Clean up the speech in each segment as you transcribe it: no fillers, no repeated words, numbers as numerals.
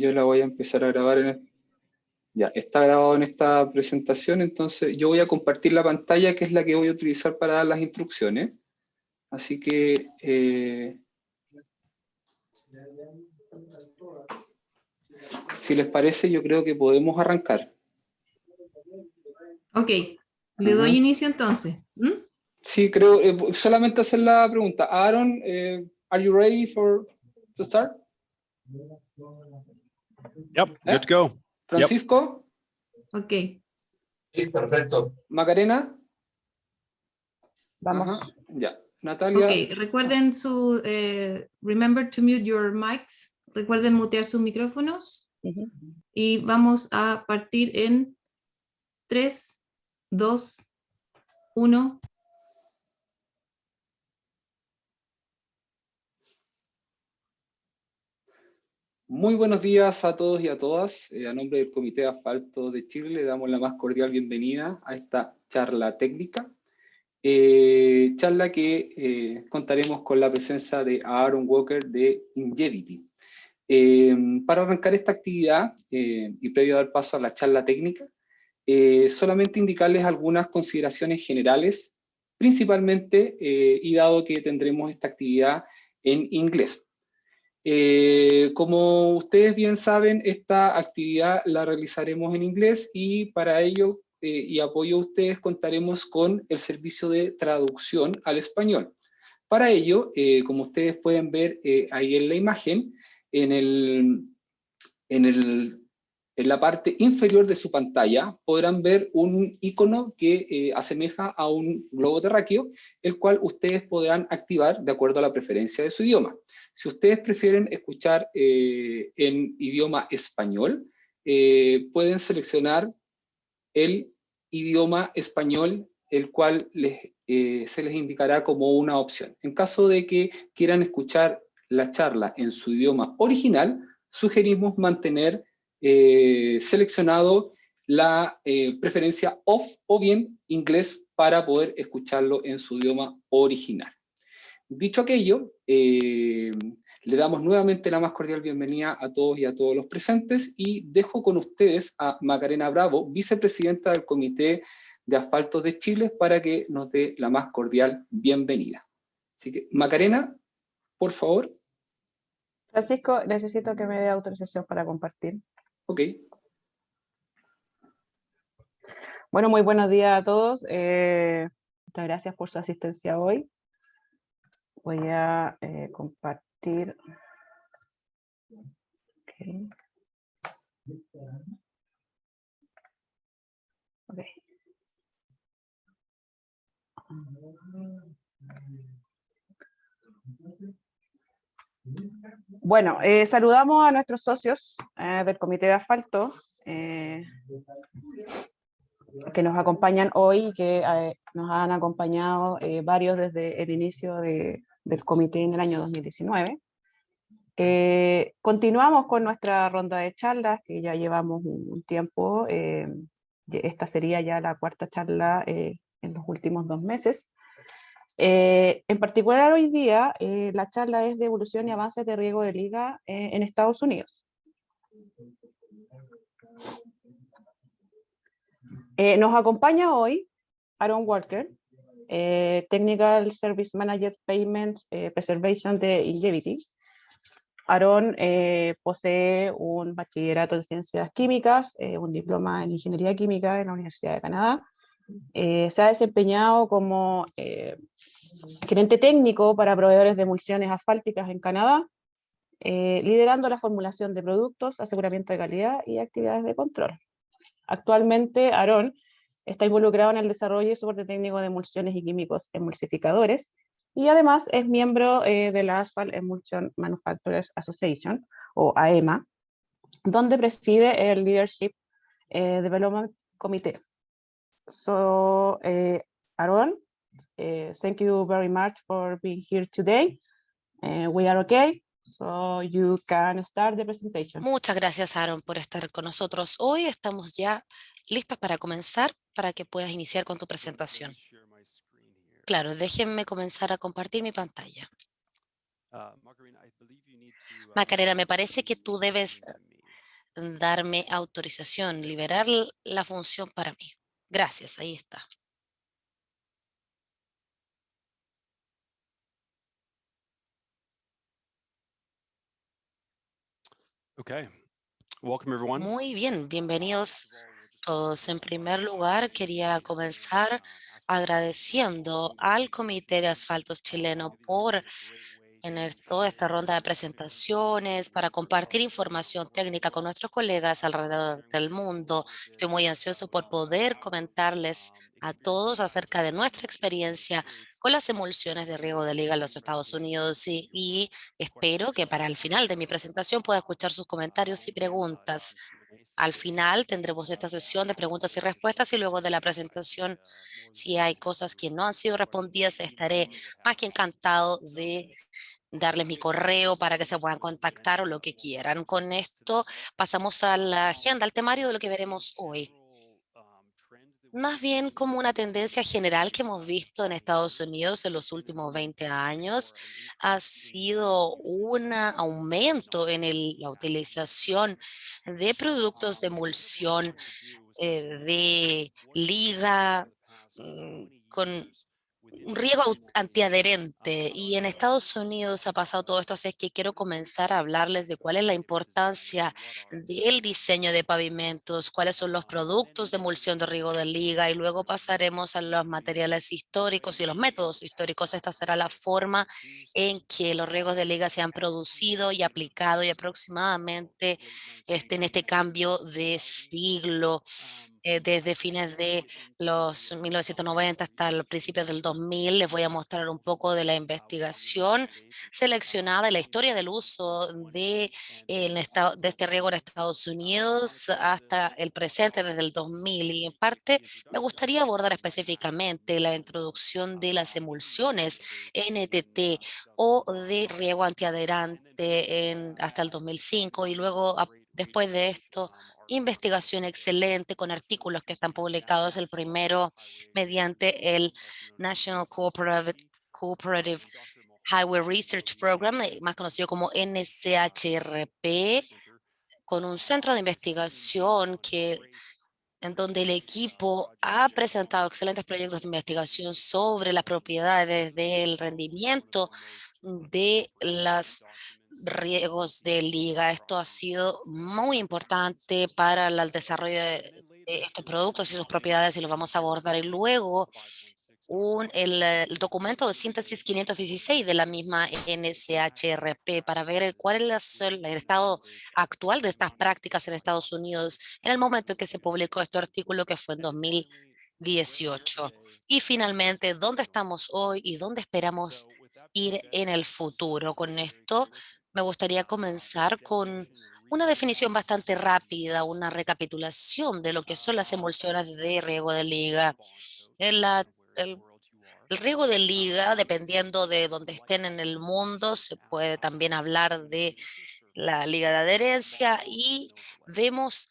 Yo la voy a empezar a grabar ya, está grabado en esta presentación, entonces yo voy a compartir la pantalla, que es la que voy a utilizar para dar las instrucciones. Así que si les parece, yo creo que podemos arrancar. Ok, le doy inicio entonces. Sí, creo, solamente hacer la pregunta. Aaron, are you ready to start? Yep, let's go. Francisco? Ok. Sí, perfecto. Macarena? Vamos. Ajá, ya. Natalia. Ok, recuerden remember to mute your mics. Recuerden mutear sus micrófonos. Y vamos a partir en 3, 2, 1. Muy buenos días a todos y a todas. A nombre del Comité de Asfalto de Chile, le damos la más cordial bienvenida a esta charla técnica. Charla que contaremos con la presencia de Aaron Walker de Ingevity. Para arrancar esta actividad y previo a dar paso a la charla técnica, solamente indicarles algunas consideraciones generales, principalmente y dado que tendremos esta actividad en inglés. Como ustedes bien saben, esta actividad la realizaremos en inglés y para ello y apoyo a ustedes contaremos con el servicio de traducción al español. Para ello, como ustedes pueden ver ahí en la imagen, en la parte inferior de su pantalla podrán ver un icono que asemeja a un globo terráqueo, el cual ustedes podrán activar de acuerdo a la preferencia de su idioma. Si ustedes prefieren escuchar en idioma español, pueden seleccionar el idioma español, el cual se les indicará como una opción. En caso de que quieran escuchar la charla en su idioma original, sugerimos mantener seleccionado la preferencia off o bien inglés para poder escucharlo en su idioma original. Dicho aquello, le damos nuevamente la más cordial bienvenida a todos y a todos los presentes y dejo con ustedes a Macarena Bravo, vicepresidenta del Comité de Asfaltos de Chile, para que nos dé la más cordial bienvenida. Así que, Macarena, por favor. Francisco, necesito que me dé autorización para compartir. Ok. Bueno, muy buenos días a todos. Muchas gracias por su asistencia hoy. Voy a compartir. Okay. Okay. Bueno, saludamos a nuestros socios del Comité de Asfalto que nos acompañan hoy y que nos han acompañado varios desde el inicio del comité en el año 2019. Continuamos con nuestra ronda de charlas, que ya llevamos un tiempo. Esta sería ya la cuarta charla en los últimos 2 meses. En particular hoy día, la charla es de evolución y avances de riego de liga en Estados Unidos. Nos acompaña hoy Aaron Walker, Technical Service Manager Payments Preservation de Ingevity. Aaron posee un bachillerato en ciencias químicas, un diploma en ingeniería química en la Universidad de Canadá. Se ha desempeñado como gerente técnico para proveedores de emulsiones asfálticas en Canadá, liderando la formulación de productos, aseguramiento de calidad y actividades de control. Actualmente, Aaron está involucrado en el desarrollo y soporte técnico de emulsiones y químicos emulsificadores, y además es miembro de la Asphalt Emulsion Manufacturers Association, o AEMA, donde preside el Leadership Development Committee. So, Aaron, thank you very much for being here today. We are okay, so you can start the presentation. Muchas gracias, Aaron, por estar con nosotros hoy. Estamos ya listos para comenzar, para que puedas iniciar con tu presentación. Claro, déjenme comenzar a compartir mi pantalla. Macarena, me parece que tú debes darme autorización, liberar la función para mí. Gracias, ahí está. Okay. Welcome, everyone. Muy bien, bienvenidos todos. En primer lugar, quería comenzar agradeciendo al Comité de Asfaltos Chileno por tener toda esta ronda de presentaciones para compartir información técnica con nuestros colegas alrededor del mundo. Estoy muy ansioso por poder comentarles a todos acerca de nuestra experiencia con las emulsiones de riego de liga en los Estados Unidos y espero que para el final de mi presentación pueda escuchar sus comentarios y preguntas. Al final tendremos esta sesión de preguntas y respuestas y luego de la presentación, si hay cosas que no han sido respondidas, estaré más que encantado de darles mi correo para que se puedan contactar o lo que quieran. Con esto pasamos a la agenda, al temario de lo que veremos hoy. Más bien como una tendencia general que hemos visto en Estados Unidos en los últimos 20 años, ha sido un aumento en la utilización de productos de emulsión, de liga, con un riego antiadherente. Y en Estados Unidos ha pasado todo esto, así es que quiero comenzar a hablarles de cuál es la importancia del diseño de pavimentos, cuáles son los productos de emulsión de riego de liga, y luego pasaremos a los materiales históricos y los métodos históricos. Esta será la forma en que los riegos de liga se han producido y aplicado, y aproximadamente en este cambio de siglo, desde fines de los 1990 hasta los principios del 2000. Les voy a mostrar un poco de la investigación seleccionada y la historia del uso de este riego en Estados Unidos hasta el presente, desde el 2000. Y en parte me gustaría abordar específicamente la introducción de las emulsiones NTT o de riego antiadherente hasta el 2005, y luego después de esto investigación excelente con artículos que están publicados. El primero mediante el National Cooperative Highway Research Program, más conocido como NCHRP, con un centro de investigación en donde el equipo ha presentado excelentes proyectos de investigación sobre las propiedades del rendimiento de los riegos de liga. Esto ha sido muy importante para el desarrollo de estos productos y sus propiedades, y los vamos a abordar. Y luego el documento de síntesis 516 de la misma NCHRP para ver cuál es el estado actual de estas prácticas en Estados Unidos en el momento en que se publicó este artículo, que fue en 2018. Y finalmente, ¿dónde estamos hoy y dónde esperamos ir en el futuro? Con esto me gustaría comenzar con una definición bastante rápida, una recapitulación de lo que son las emulsiones de riego de liga. En la el riego de liga, dependiendo de dónde estén en el mundo, se puede también hablar de la liga de adherencia, y vemos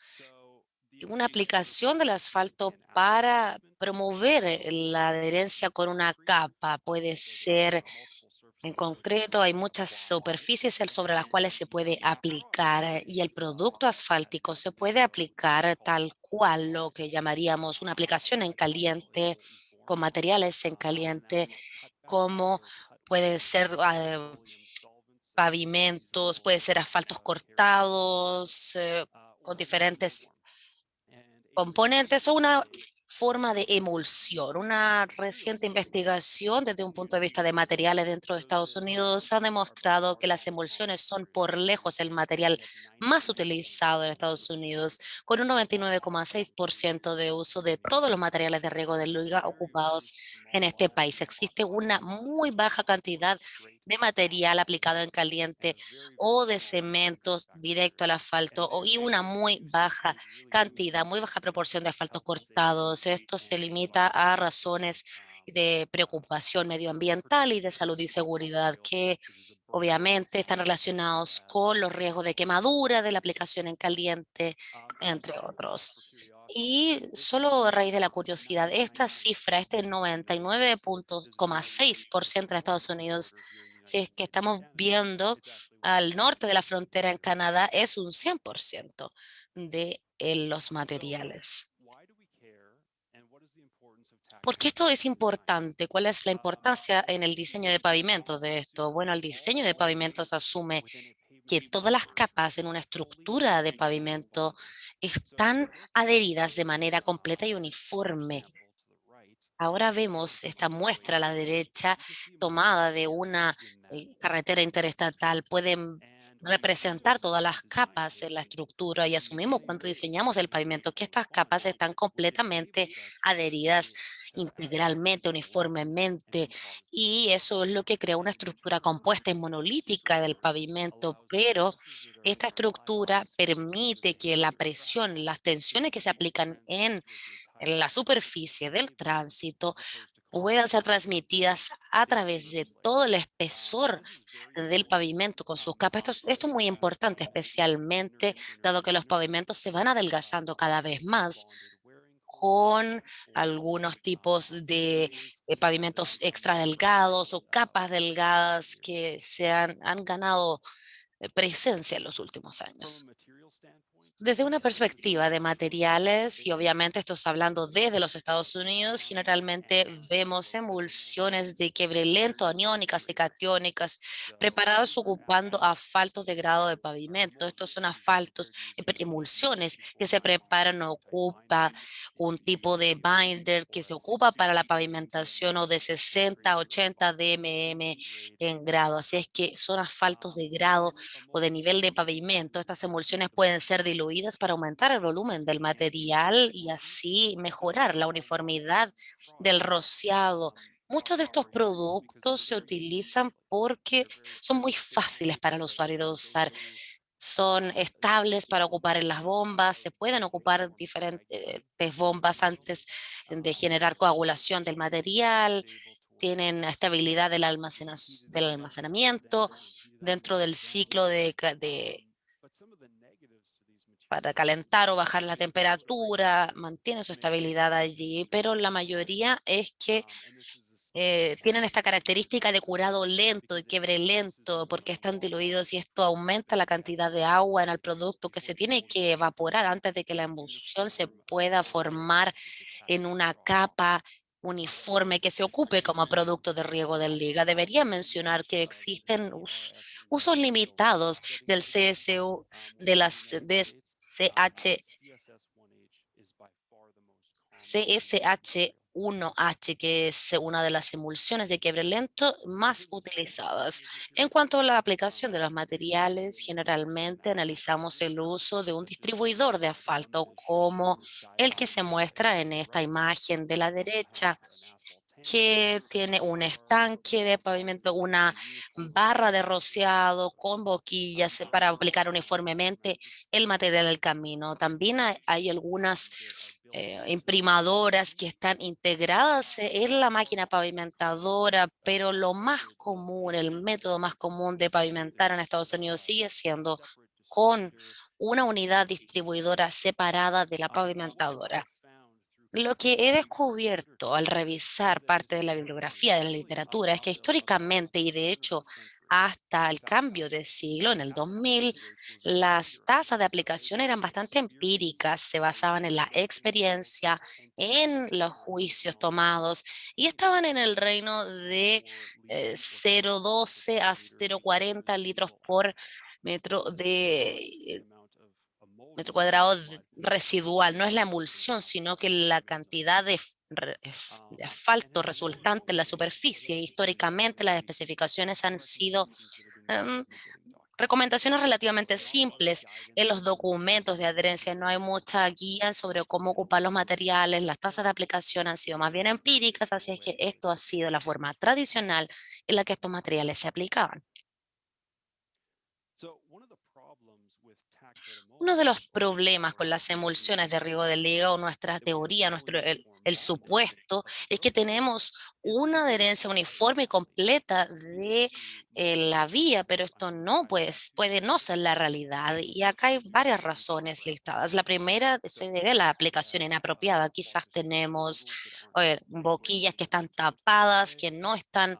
una aplicación del asfalto para promover la adherencia con una capa. Puede ser en concreto, hay muchas superficies sobre las cuales se puede aplicar, y el producto asfáltico se puede aplicar tal cual, lo que llamaríamos una aplicación en caliente, con materiales en caliente, como puede ser pavimentos, puede ser asfaltos cortados, con diferentes componentes, o una forma de emulsión. Una reciente investigación desde un punto de vista de materiales dentro de Estados Unidos ha demostrado que las emulsiones son por lejos el material más utilizado en Estados Unidos, con un 99,6% de uso de todos los materiales de riego de liga ocupados en este país. Existe una muy baja cantidad de material aplicado en caliente o de cementos directo al asfalto, y una muy baja cantidad, muy baja proporción de asfaltos cortados. Esto se limita a razones de preocupación medioambiental y de salud y seguridad, que obviamente están relacionados con los riesgos de quemadura de la aplicación en caliente, entre otros. Y solo a raíz de la curiosidad, esta cifra, este 99,6% en Estados Unidos, Si es que estamos viendo al norte de la frontera en Canadá, es un 100% de los materiales. ¿Por qué esto es importante? ¿Cuál es la importancia en el diseño de pavimentos de esto? Bueno, el diseño de pavimentos asume que todas las capas en una estructura de pavimento están adheridas de manera completa y uniforme. Ahora vemos esta muestra a la derecha tomada de una carretera interestatal. Pueden representar todas las capas en la estructura y asumimos cuando diseñamos el pavimento que estas capas están completamente adheridas integralmente, uniformemente, y eso es lo que crea una estructura compuesta y monolítica del pavimento, pero esta estructura permite que la presión, las tensiones que se aplican en la superficie del tránsito puedan ser transmitidas a través de todo el espesor del pavimento con sus capas. Esto es muy importante, especialmente dado que los pavimentos se van adelgazando cada vez más con algunos tipos de pavimentos extra delgados o capas delgadas que han ganado presencia en los últimos años. Desde una perspectiva de materiales, y obviamente esto está hablando desde los Estados Unidos, generalmente vemos emulsiones de quiebre lento, aniónicas y catiónicas, preparados ocupando asfaltos de grado de pavimento. Estos son asfaltos, emulsiones que se preparan, ocupa un tipo de binder que se ocupa para la pavimentación o de 60 a 80 dmm en grado. Así es que son asfaltos de grado o de nivel de pavimento. Estas emulsiones pueden ser diluidas para aumentar el volumen del material y así mejorar la uniformidad del rociado. Muchos de estos productos se utilizan porque son muy fáciles para el usuario de usar. Son estables para ocupar en las bombas, se pueden ocupar diferentes bombas antes de generar coagulación del material, tienen estabilidad del almacenamiento dentro del ciclo para calentar o bajar la temperatura, mantiene su estabilidad allí, pero la mayoría es que tienen esta característica de curado lento, de quiebre lento, porque están diluidos y esto aumenta la cantidad de agua en el producto que se tiene que evaporar antes de que la emulsión se pueda formar en una capa uniforme que se ocupe como producto de riego del liga. Debería mencionar que existen usos limitados del CSU, de las CSH1H, que es una de las emulsiones de quiebre lento más utilizadas. En cuanto a la aplicación de los materiales, generalmente analizamos el uso de un distribuidor de asfalto como el que se muestra en esta imagen de la derecha, que tiene un estanque de pavimento, una barra de rociado con boquillas para aplicar uniformemente el material al camino. También hay algunas imprimadoras que están integradas en la máquina pavimentadora, pero lo más común, el método más común de pavimentar en Estados Unidos sigue siendo con una unidad distribuidora separada de la pavimentadora. Lo que he descubierto al revisar parte de la bibliografía de la literatura es que históricamente, y de hecho hasta el cambio de siglo, en el 2000, las tasas de aplicación eran bastante empíricas, se basaban en la experiencia, en los juicios tomados, y estaban en el reino de 0,12 a 0,40 litros por metro de metro cuadrado residual. No es la emulsión, sino que la cantidad de asfalto resultante en la superficie. Históricamente, las especificaciones han sido em, recomendaciones relativamente simples en los documentos de adherencia. No hay mucha guía sobre cómo ocupar los materiales. Las tasas de aplicación han sido más bien empíricas, así es que esto ha sido la forma tradicional en la que estos materiales se aplicaban. Uno de los problemas con las emulsiones de riego de liga o nuestra teoría, el supuesto, es que tenemos una adherencia uniforme y completa de la vía, pero esto no puede no ser la realidad. Y acá hay varias razones listadas. La primera se debe a la aplicación inapropiada. Quizás tenemos boquillas que están tapadas, que no están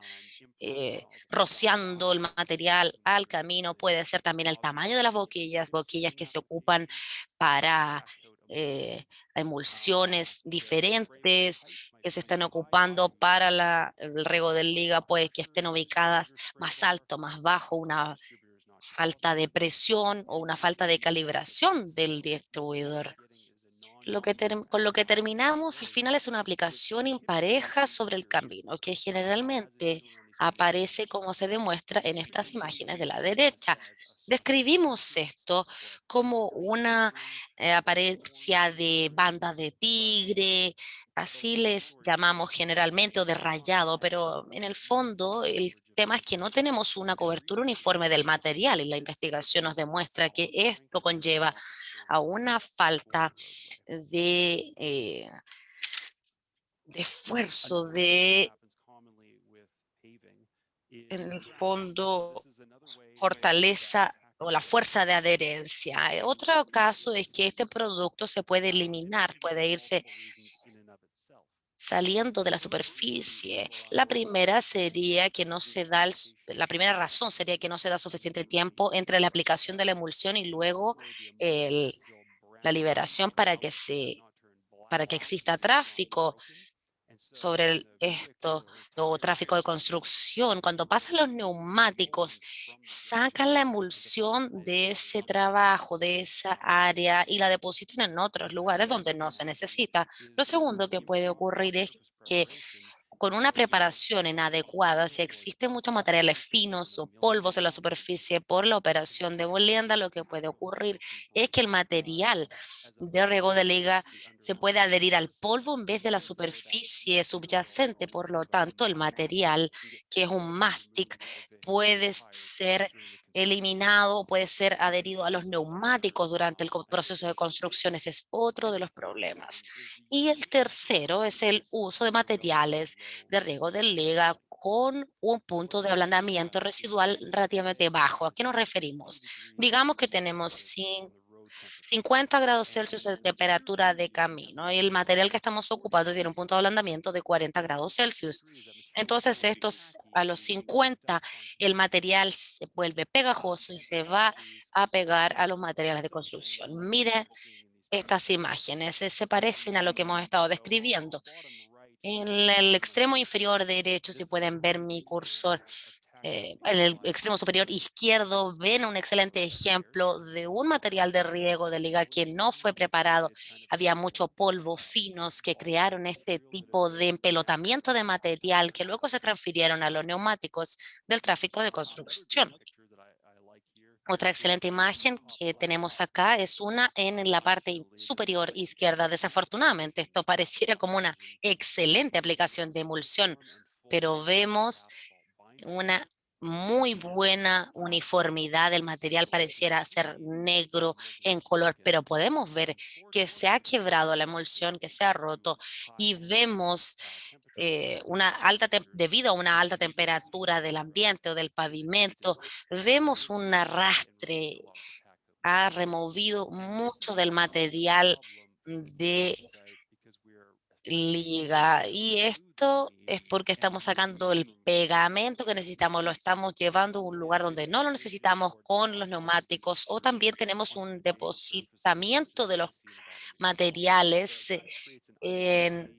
rociando el material al camino. Puede ser también el tamaño de las boquillas, boquillas que se ocupan para emulsiones diferentes que se están ocupando para el riego del liga, pues que estén ubicadas más alto, más bajo, una falta de presión o una falta de calibración del distribuidor. Con lo que terminamos al final es una aplicación impareja sobre el camino, que generalmente aparece como se demuestra en estas imágenes de la derecha. Describimos esto como una apariencia de bandas de tigre, así les llamamos generalmente, o de rayado, pero en el fondo el tema es que no tenemos una cobertura uniforme del material y la investigación nos demuestra que esto conlleva a una falta de esfuerzo, en el fondo, fortaleza o la fuerza de adherencia. Otro caso es que este producto se puede eliminar, puede irse saliendo de la superficie. La primera sería que no se da, la primera razón sería que no se da suficiente tiempo entre la aplicación de la emulsión y luego la liberación para que exista tráfico sobre esto, o tráfico de construcción. Cuando pasan los neumáticos, sacan la emulsión de ese trabajo, de esa área, y la depositan en otros lugares donde no se necesita. Lo segundo que puede ocurrir es que con una preparación inadecuada, si existen muchos materiales finos o polvos en la superficie por la operación de molienda, lo que puede ocurrir es que el material de riego de liga se puede adherir al polvo en vez de la superficie subyacente. Por lo tanto, el material, que es un mastic, puede ser eliminado, puede ser adherido a los neumáticos durante el proceso de construcción. Ese es otro de los problemas. Y el tercero es el uso de materiales de riego de liga con un punto de ablandamiento residual relativamente bajo. ¿A qué nos referimos? Digamos que tenemos 50 grados Celsius de temperatura de camino y el material que estamos ocupando tiene un punto de ablandamiento de 40 grados Celsius. Entonces, a los 50, el material se vuelve pegajoso y se va a pegar a los materiales de construcción. Mire estas imágenes, se parecen a lo que hemos estado describiendo. En el extremo inferior derecho, si pueden ver mi cursor, en el extremo superior izquierdo ven un excelente ejemplo de un material de riego de liga que no fue preparado. Había mucho polvo finos que crearon este tipo de empelotamiento de material que luego se transfirieron a los neumáticos del tráfico de construcción. Otra excelente imagen que tenemos acá es una en la parte superior izquierda. Desafortunadamente, esto pareciera como una excelente aplicación de emulsión, pero vemos una muy buena uniformidad del material, pareciera ser negro en color, pero podemos ver que se ha quebrado la emulsión, que se ha roto, y vemos debido a una alta temperatura del ambiente o del pavimento, vemos un arrastre, ha removido mucho del material de liga, y esto es porque estamos sacando el pegamento que necesitamos, lo estamos llevando a un lugar donde no lo necesitamos con los neumáticos, o también tenemos un depositamiento de los materiales en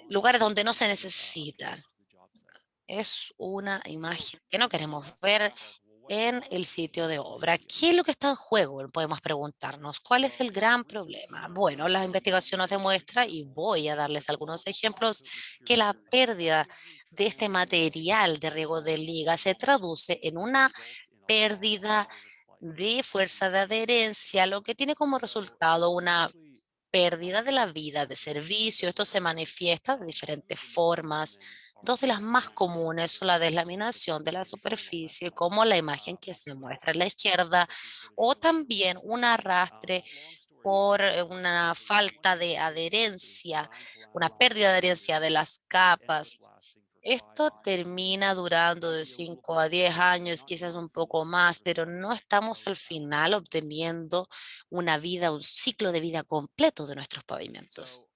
lugares donde no se necesitan. Es una imagen que no queremos ver en el sitio de obra. ¿Qué es lo que está en juego? Podemos preguntarnos. ¿Cuál es el gran problema? Bueno, la investigación nos demuestra, y voy a darles algunos ejemplos, que la pérdida de este material de riego de liga se traduce en una pérdida de fuerza de adherencia, lo que tiene como resultado una pérdida de la vida de servicio. Esto se manifiesta de diferentes formas. Dos de las más comunes son la deslaminación de la superficie, como la imagen que se muestra a la izquierda, o también un arrastre por una falta de adherencia, una pérdida de adherencia de las capas. Esto termina durando de 5 a 10 años, quizás un poco más, pero no estamos al final obteniendo una vida, un ciclo de vida completo de nuestros pavimentos.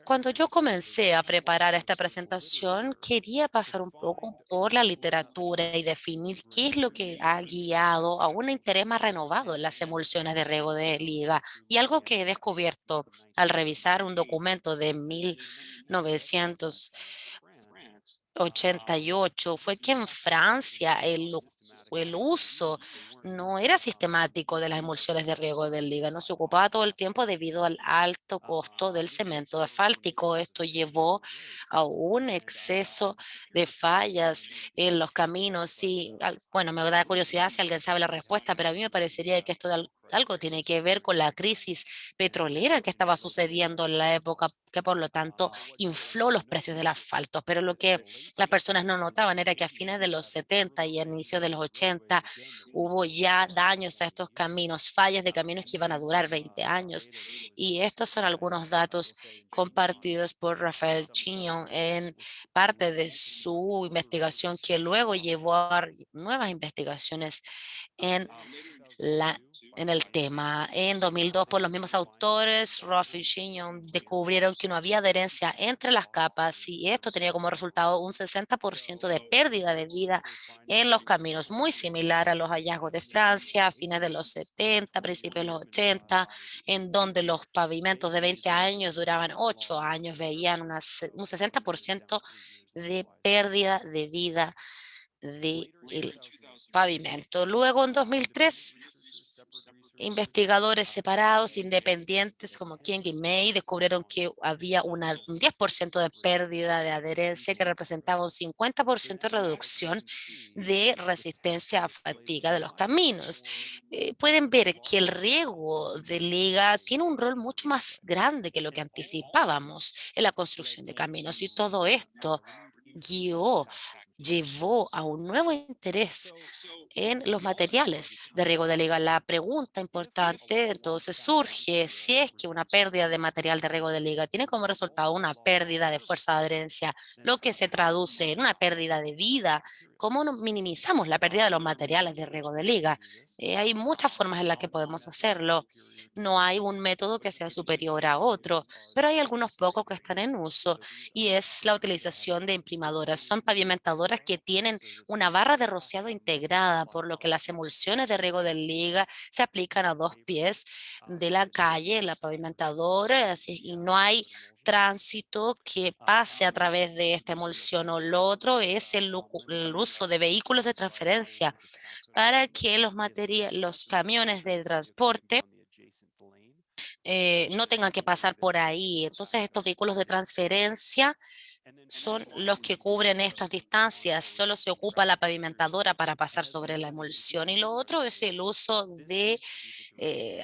Cuando yo comencé a preparar esta presentación, quería pasar un poco por la literatura y definir qué es lo que ha guiado a un interés más renovado en las emulsiones de riego de liga. Y algo que he descubierto al revisar un documento de 1988 fue que en Francia el uso no era sistemático de las emulsiones de riego del liga, no se ocupaba todo el tiempo debido al alto costo del cemento asfáltico. Esto llevó a un exceso de fallas en los caminos. Y, bueno, me da curiosidad si alguien sabe la respuesta, pero a mí me parecería que esto algo tiene que ver con la crisis petrolera que estaba sucediendo en la época, que por lo tanto infló los precios del asfalto. Pero lo que las personas no notaban era que a fines de los 70 y a inicios de los 80 hubo ya daños a estos caminos, fallas de caminos que iban a durar 20 años. Y estos son algunos datos compartidos por Rafael Chignon en parte de su investigación, que luego llevó a nuevas investigaciones en el tema. En 2002, por los mismos autores, Ruff y Chignon descubrieron que no había adherencia entre las capas y esto tenía como resultado un 60% de pérdida de vida en los caminos, muy similar a los hallazgos de Francia a fines de los 70, principios de los 80, en donde los pavimentos de 20 años duraban 8 años, veían un 60% de pérdida de vida del pavimento. Luego, en 2003, investigadores separados, independientes como King y May, descubrieron que había un 10% de pérdida de adherencia que representaba un 50% de reducción de resistencia a fatiga de los caminos. Pueden ver que el riego de liga tiene un rol mucho más grande que lo que anticipábamos en la construcción de caminos, y todo esto llevó a un nuevo interés en los materiales de riego de liga. La pregunta importante entonces surge: si es que una pérdida de material de riego de liga tiene como resultado una pérdida de fuerza de adherencia, lo que se traduce en una pérdida de vida, ¿cómo minimizamos la pérdida de los materiales de riego de liga? Hay muchas formas en las que podemos hacerlo. No hay un método que sea superior a otro, pero hay algunos pocos que están en uso, y es la utilización de imprimadoras. Son pavimentadoras que tienen una barra de rociado integrada, por lo que las emulsiones de riego de liga se aplican a 2 pies de la calle, la pavimentadora, y no hay tránsito que pase a través de esta emulsión. O lo otro es el uso de vehículos de transferencia para que los camiones de transporte no tengan que pasar por ahí. Entonces, estos vehículos de transferencia son los que cubren estas distancias. Solo se ocupa la pavimentadora para pasar sobre la emulsión. Y lo otro es el uso de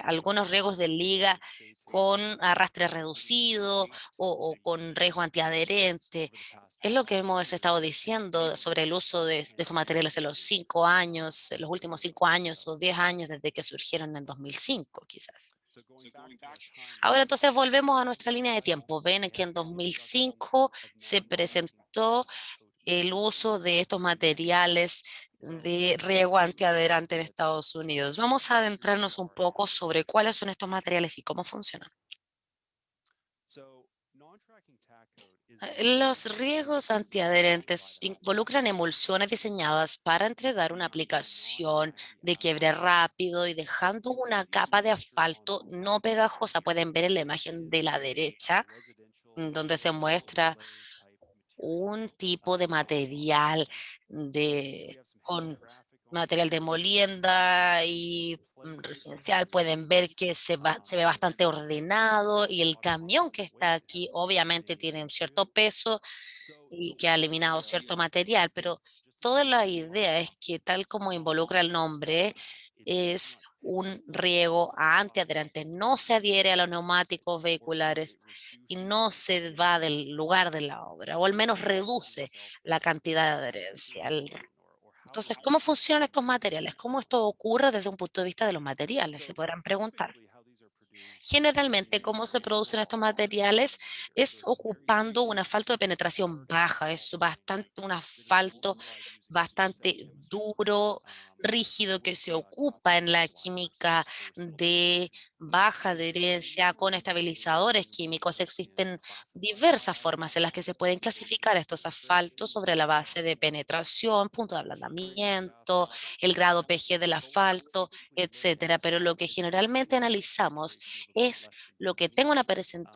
algunos riegos de liga con arrastre reducido o con riesgo antiadherente. Es lo que hemos estado diciendo sobre el uso de estos materiales en los 5 años, en los últimos 5 años o 10 años desde que surgieron en 2005, quizás. Ahora entonces volvemos a nuestra línea de tiempo. Ven que en 2005 se presentó el uso de estos materiales de riego antiadherente en Estados Unidos. Vamos a adentrarnos un poco sobre cuáles son estos materiales y cómo funcionan. Los riegos antiadherentes involucran emulsiones diseñadas para entregar una aplicación de quiebre rápido y dejando una capa de asfalto no pegajosa. Pueden ver en la imagen de la derecha, donde se muestra un tipo de material con material de molienda y residencial. Pueden ver que se ve bastante ordenado, y el camión que está aquí obviamente tiene un cierto peso y que ha eliminado cierto material, pero toda la idea es que, tal como involucra el nombre, es un riego antiadherente, no se adhiere a los neumáticos vehiculares y no se va del lugar de la obra, o al menos reduce la cantidad de adherencia. Entonces, ¿cómo funcionan estos materiales? ¿Cómo esto ocurre desde un punto de vista de los materiales? Se podrán preguntar. Generalmente, cómo se producen estos materiales es ocupando un asfalto de penetración baja, es un asfalto bastante duro, rígido, que se ocupa en la química de baja adherencia con estabilizadores químicos. Existen diversas formas en las que se pueden clasificar estos asfaltos sobre la base de penetración, punto de ablandamiento, el grado PG del asfalto, etcétera. Pero lo que generalmente analizamos es lo que tenga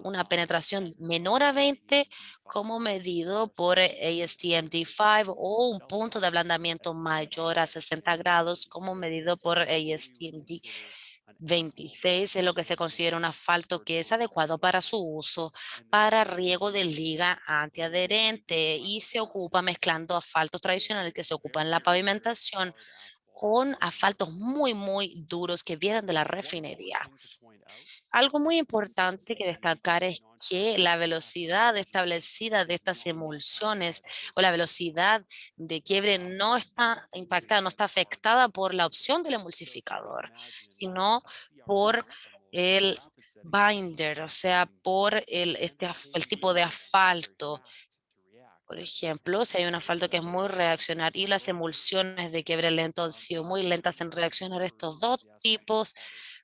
una penetración menor a 20 como medido por ASTM-D5 o un punto de ablandamiento mayor a 60 grados como medido por ASTM-D26, es lo que se considera un asfalto que es adecuado para su uso para riego de liga antiadherente y se ocupa mezclando asfaltos tradicionales que se ocupan en la pavimentación con asfaltos muy duros que vienen de la refinería. Algo muy importante que destacar es que la velocidad establecida de estas emulsiones o la velocidad de quiebre no está impactada, no está afectada por la opción del emulsificador, sino por el binder, o sea, por el tipo de asfalto. Por ejemplo, si hay un asfalto que es muy reaccionario y las emulsiones de quiebre lento han sido muy lentas en reaccionar, estos dos tipos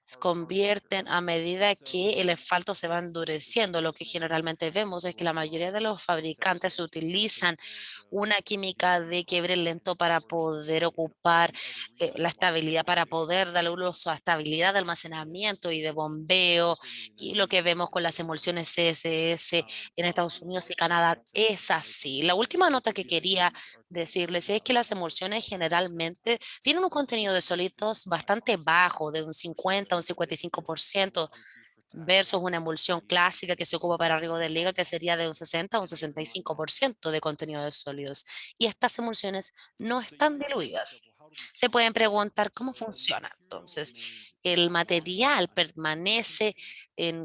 se convierten a medida que el asfalto se va endureciendo. Lo que generalmente vemos es que la mayoría de los fabricantes utilizan una química de quiebre lento para poder ocupar la estabilidad, para poder darle un uso a estabilidad de almacenamiento y de bombeo. Y lo que vemos con las emulsiones CSS en Estados Unidos y Canadá es así. La última nota que quería decirles es que las emulsiones generalmente tienen un contenido de sólidos bastante bajo, de un 50 a un 55%, versus una emulsión clásica que se ocupa para riego de liga, que sería de un 60 a un 65% de contenido de sólidos. Y estas emulsiones no están diluidas. Se pueden preguntar cómo funciona. Entonces, el material permanece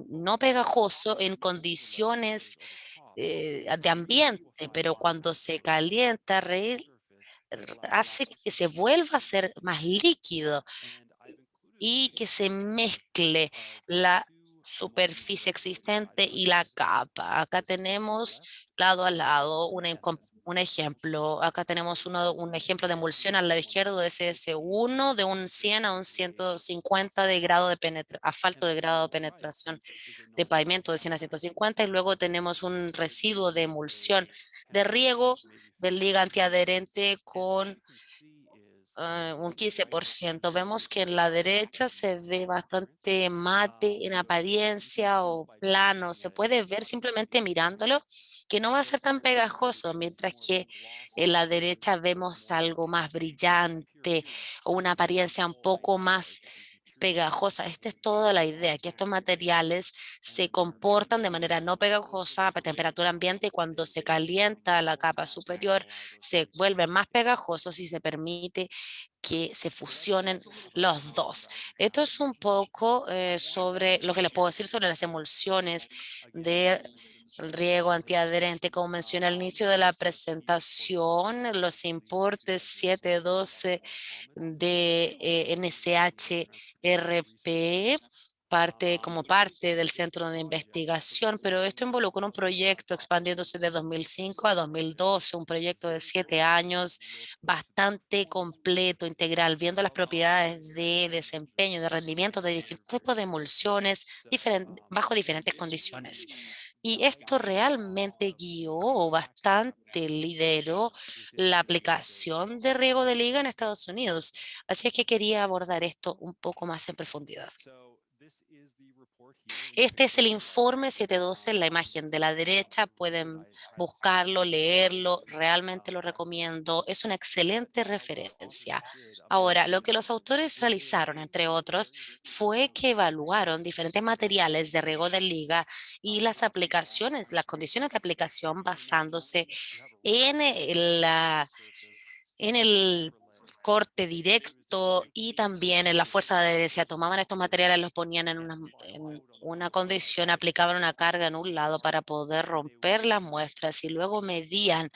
no pegajoso en condiciones de ambiente, pero cuando se calienta, hace que se vuelva a ser más líquido y que se mezcle la superficie existente y la capa. Acá tenemos lado a lado un ejemplo. Acá tenemos un ejemplo de emulsión al lado izquierdo, SS1, de un 100 a un 150 de grado de asfalto de grado de penetración de pavimento de 100 a 150, y luego tenemos un residuo de emulsión de riego de liga antiadherente con un 15%. Vemos que en la derecha se ve bastante mate en apariencia o plano. Se puede ver simplemente mirándolo que no va a ser tan pegajoso, mientras que en la derecha vemos algo más brillante o una apariencia un poco más pegajosa. Esta es toda la idea, que estos materiales se comportan de manera no pegajosa a temperatura ambiente y cuando se calienta la capa superior se vuelven más pegajosos y se permite que se fusionen los dos. Esto es un poco sobre lo que les puedo decir sobre las emulsiones de el riego antiadherente. Como mencioné al inicio de la presentación, los importes 712 de NSHRP como parte del centro de investigación, pero esto involucra un proyecto expandiéndose de 2005 a 2012, un proyecto de 7 años bastante completo, integral, viendo las propiedades de desempeño, de rendimiento de distintos tipos de emulsiones bajo diferentes condiciones. Y esto realmente guió o bastante lideró la aplicación de riego de liga en Estados Unidos. Así es que quería abordar esto un poco más en profundidad. Este es el informe 712 en la imagen de la derecha. Pueden buscarlo, leerlo. Realmente lo recomiendo. Es una excelente referencia. Ahora, lo que los autores realizaron, entre otros, fue que evaluaron diferentes materiales de riego de liga y las aplicaciones, las condiciones de aplicación basándose en en el corte directo y también en la fuerza de adherencia. Tomaban estos materiales, los ponían en una condición, aplicaban una carga en un lado para poder romper las muestras y luego medían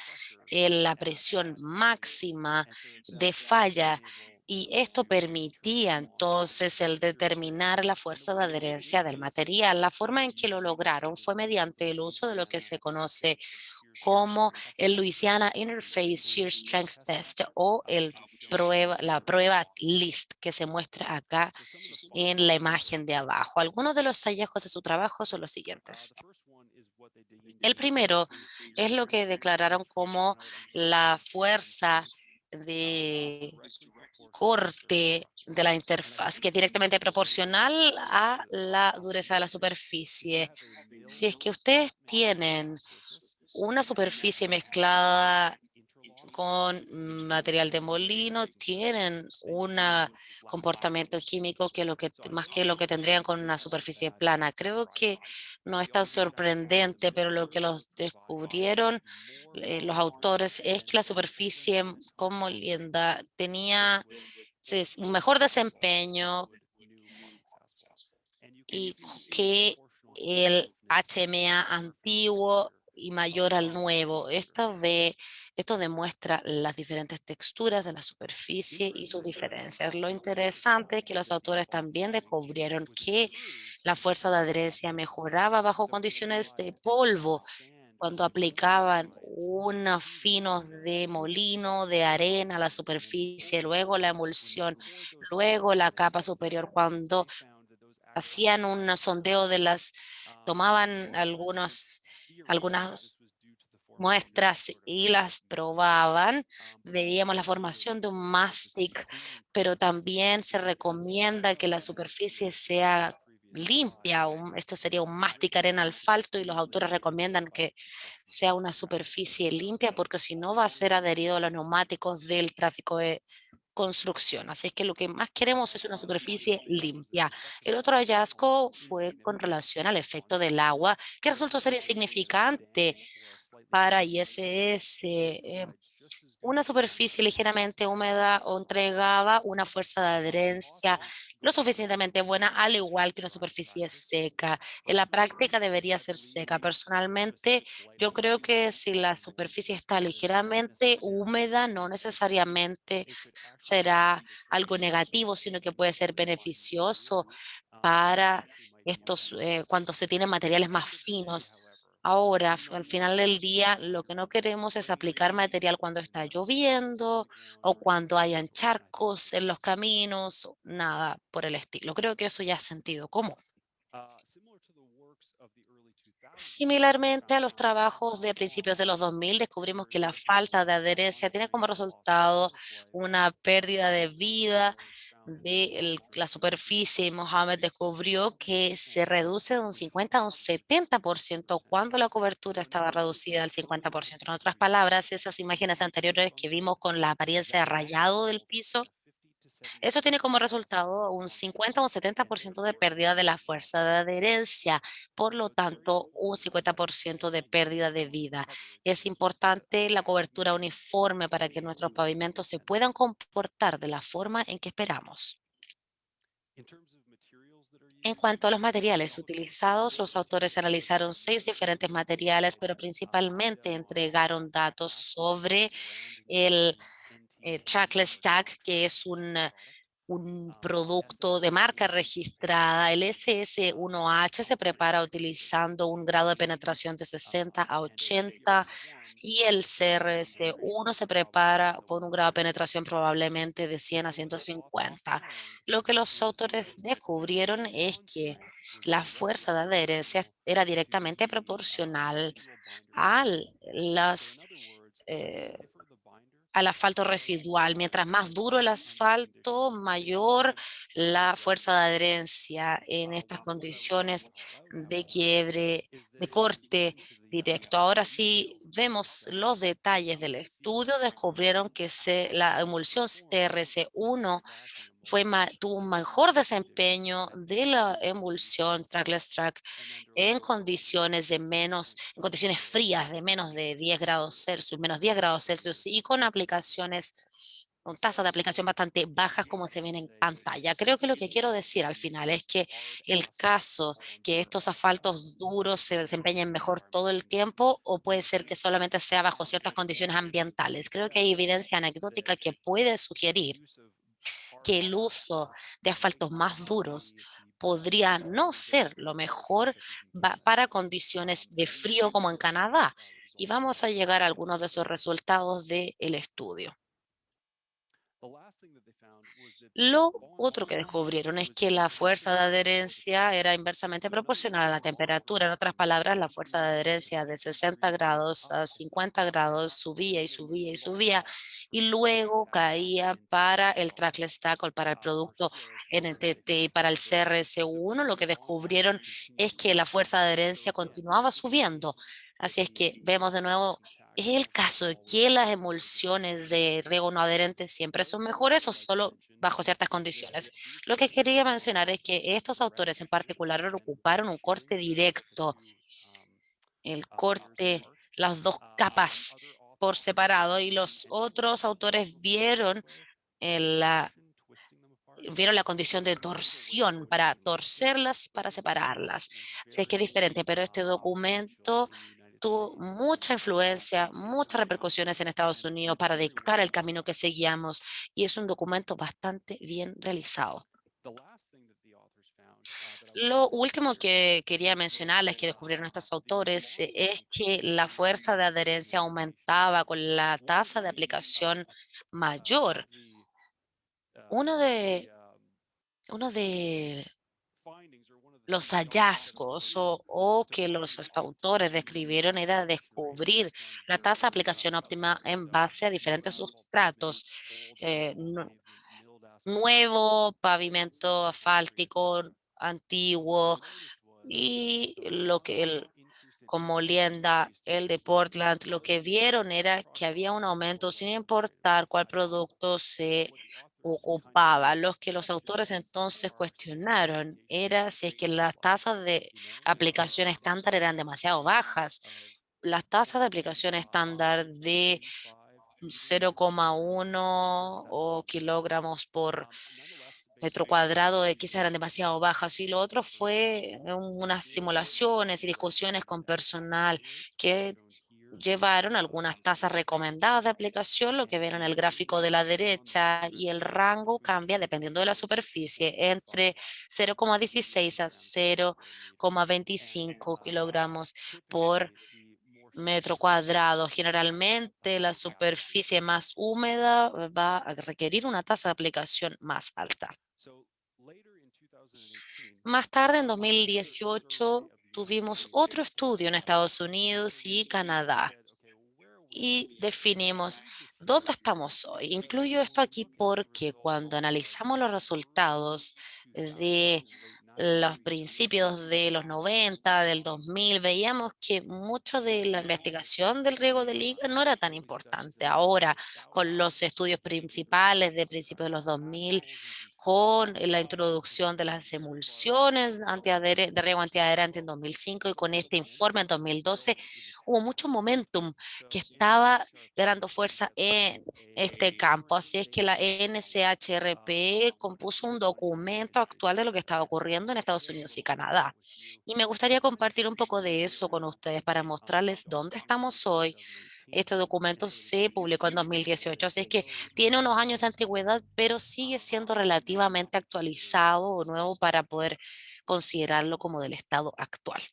la presión máxima de falla. Y esto permitía entonces el determinar la fuerza de adherencia del material. La forma en que lo lograron fue mediante el uso de lo que se conoce como el Louisiana Interface Shear Strength Test o la prueba LIST que se muestra acá en la imagen de abajo. Algunos de los hallazgos de su trabajo son los siguientes. El primero es lo que declararon como la fuerza de corte de la interfaz, que es directamente proporcional a la dureza de la superficie. Si es que ustedes tienen una superficie mezclada con material de molino, tienen un comportamiento químico que más que lo que tendrían con una superficie plana. Creo que no es tan sorprendente, pero lo que los descubrieron los autores es que la superficie con molienda tenía un mejor desempeño y que el HMA antiguo y mayor al nuevo. Esto demuestra las diferentes texturas de la superficie y sus diferencias. Lo interesante es que los autores también descubrieron que la fuerza de adherencia mejoraba bajo condiciones de polvo cuando aplicaban unos finos de molino, de arena a la superficie, luego la emulsión, luego la capa superior, cuando hacían un sondeo tomaban algunas muestras y las probaban, veíamos la formación de un mastic, pero también se recomienda que la superficie sea limpia. Esto sería un mastic arena asfalto y los autores recomiendan que sea una superficie limpia porque si no va a ser adherido a los neumáticos del tráfico de construcción. Así es que lo que más queremos es una superficie limpia. El otro hallazgo fue con relación al efecto del agua, que resultó ser insignificante para ISS. Una superficie ligeramente húmeda o entregaba una fuerza de adherencia lo suficientemente buena, al igual que una superficie seca. En la práctica debería ser seca. Personalmente, yo creo que si la superficie está ligeramente húmeda, no necesariamente será algo negativo, sino que puede ser beneficioso para cuando se tienen materiales más finos. Ahora, al final del día, lo que no queremos es aplicar material cuando está lloviendo o cuando hayan charcos en los caminos, nada por el estilo. Creo que eso ya es sentido común. Similarmente a los trabajos de principios de los 2000, descubrimos que la falta de adherencia tiene como resultado una pérdida de vida de la superficie. Mohamed descubrió que se reduce de un 50 a un 70% cuando la cobertura estaba reducida al 50%. En otras palabras, esas imágenes anteriores que vimos con la apariencia de rayado del piso, eso tiene como resultado un 50 o un 70% de pérdida de la fuerza de adherencia, por lo tanto, un 50% de pérdida de vida. Es importante la cobertura uniforme para que nuestros pavimentos se puedan comportar de la forma en que esperamos. En cuanto a los materiales utilizados, los autores analizaron 6 diferentes materiales, pero principalmente entregaron datos sobre el trackless tag, que es un producto de marca registrada. El SS1H se prepara utilizando un grado de penetración de 60 a 80 y el CRS1 se prepara con un grado de penetración probablemente de 100 a 150. Lo que los autores descubrieron es que la fuerza de adherencia era directamente proporcional a las eh, al asfalto residual. Mientras más duro el asfalto, mayor la fuerza de adherencia en estas condiciones de quiebre, de corte directo. Ahora sí vemos los detalles del estudio, descubrieron que la emulsión CRC1 tuvo un mejor desempeño de la emulsión trackless track en condiciones en condiciones frías de menos de 10 grados Celsius, menos 10 grados Celsius y con aplicaciones con tasas de aplicación bastante bajas como se ven en pantalla. Creo que lo que quiero decir al final es que el caso que estos asfaltos duros se desempeñen mejor todo el tiempo o puede ser que solamente sea bajo ciertas condiciones ambientales. Creo que hay evidencia anecdótica que puede sugerir que el uso de asfaltos más duros podría no ser lo mejor para condiciones de frío como en Canadá. Y vamos a llegar a algunos de esos resultados del estudio. Lo otro que descubrieron es que la fuerza de adherencia era inversamente proporcional a la temperatura. En otras palabras, la fuerza de adherencia de 60 grados a 50 grados subía y subía y subía y luego caía para el trackless stack o para el producto NTT y para el CRS1. Lo que descubrieron es que la fuerza de adherencia continuaba subiendo. Así es que vemos de nuevo, ¿es el caso de que las emulsiones de riego no adherentes siempre son mejores o solo bajo ciertas condiciones? Lo que quería mencionar es que estos autores en particular ocuparon un corte directo, el corte, las dos capas por separado, y los otros autores vieron la condición de torsión para torcerlas, para separarlas. Así es que es diferente, pero este documento tuvo mucha influencia, muchas repercusiones en Estados Unidos para dictar el camino que seguíamos y es un documento bastante bien realizado. Lo último que quería mencionarles que descubrieron estos autores es que la fuerza de adherencia aumentaba con la tasa de aplicación mayor. Uno de, uno de los hallazgos o que los autores describieron era descubrir la tasa de aplicación óptima en base a diferentes sustratos, nuevo, pavimento asfáltico, antiguo, y como Lienda, el de Portland, lo que vieron era que había un aumento sin importar cuál producto se ocupaba. Los que los autores entonces cuestionaron era si es que las tasas de aplicación estándar eran demasiado bajas. Las tasas de aplicación estándar de 0,1 o kilogramos por metro cuadrado de quizás eran demasiado bajas, y lo otro fue unas simulaciones y discusiones con personal que llevaron algunas tasas recomendadas de aplicación, lo que ven en el gráfico de la derecha, y el rango cambia dependiendo de la superficie entre 0,16 a 0,25 kilogramos por metro cuadrado. Generalmente la superficie más húmeda va a requerir una tasa de aplicación más alta. Más tarde, en 2018, tuvimos otro estudio en Estados Unidos y Canadá y definimos dónde estamos hoy. Incluyo esto aquí porque cuando analizamos los resultados de los principios de los 90, del 2000, veíamos que mucho de la investigación del riego de liga no era tan importante. Ahora, con los estudios principales de principios de los 2000, con la introducción de las emulsiones de riego antiadherente en 2005 y con este informe en 2012, hubo mucho momentum que estaba ganando fuerza en este campo. Así es que la NCHRP compuso un documento actual de lo que estaba ocurriendo en Estados Unidos y Canadá. Y me gustaría compartir un poco de eso con ustedes para mostrarles dónde estamos hoy. Este documento se publicó en 2018, así es que tiene unos años de antigüedad, pero sigue siendo relativamente actualizado o nuevo para poder considerarlo como del estado actual.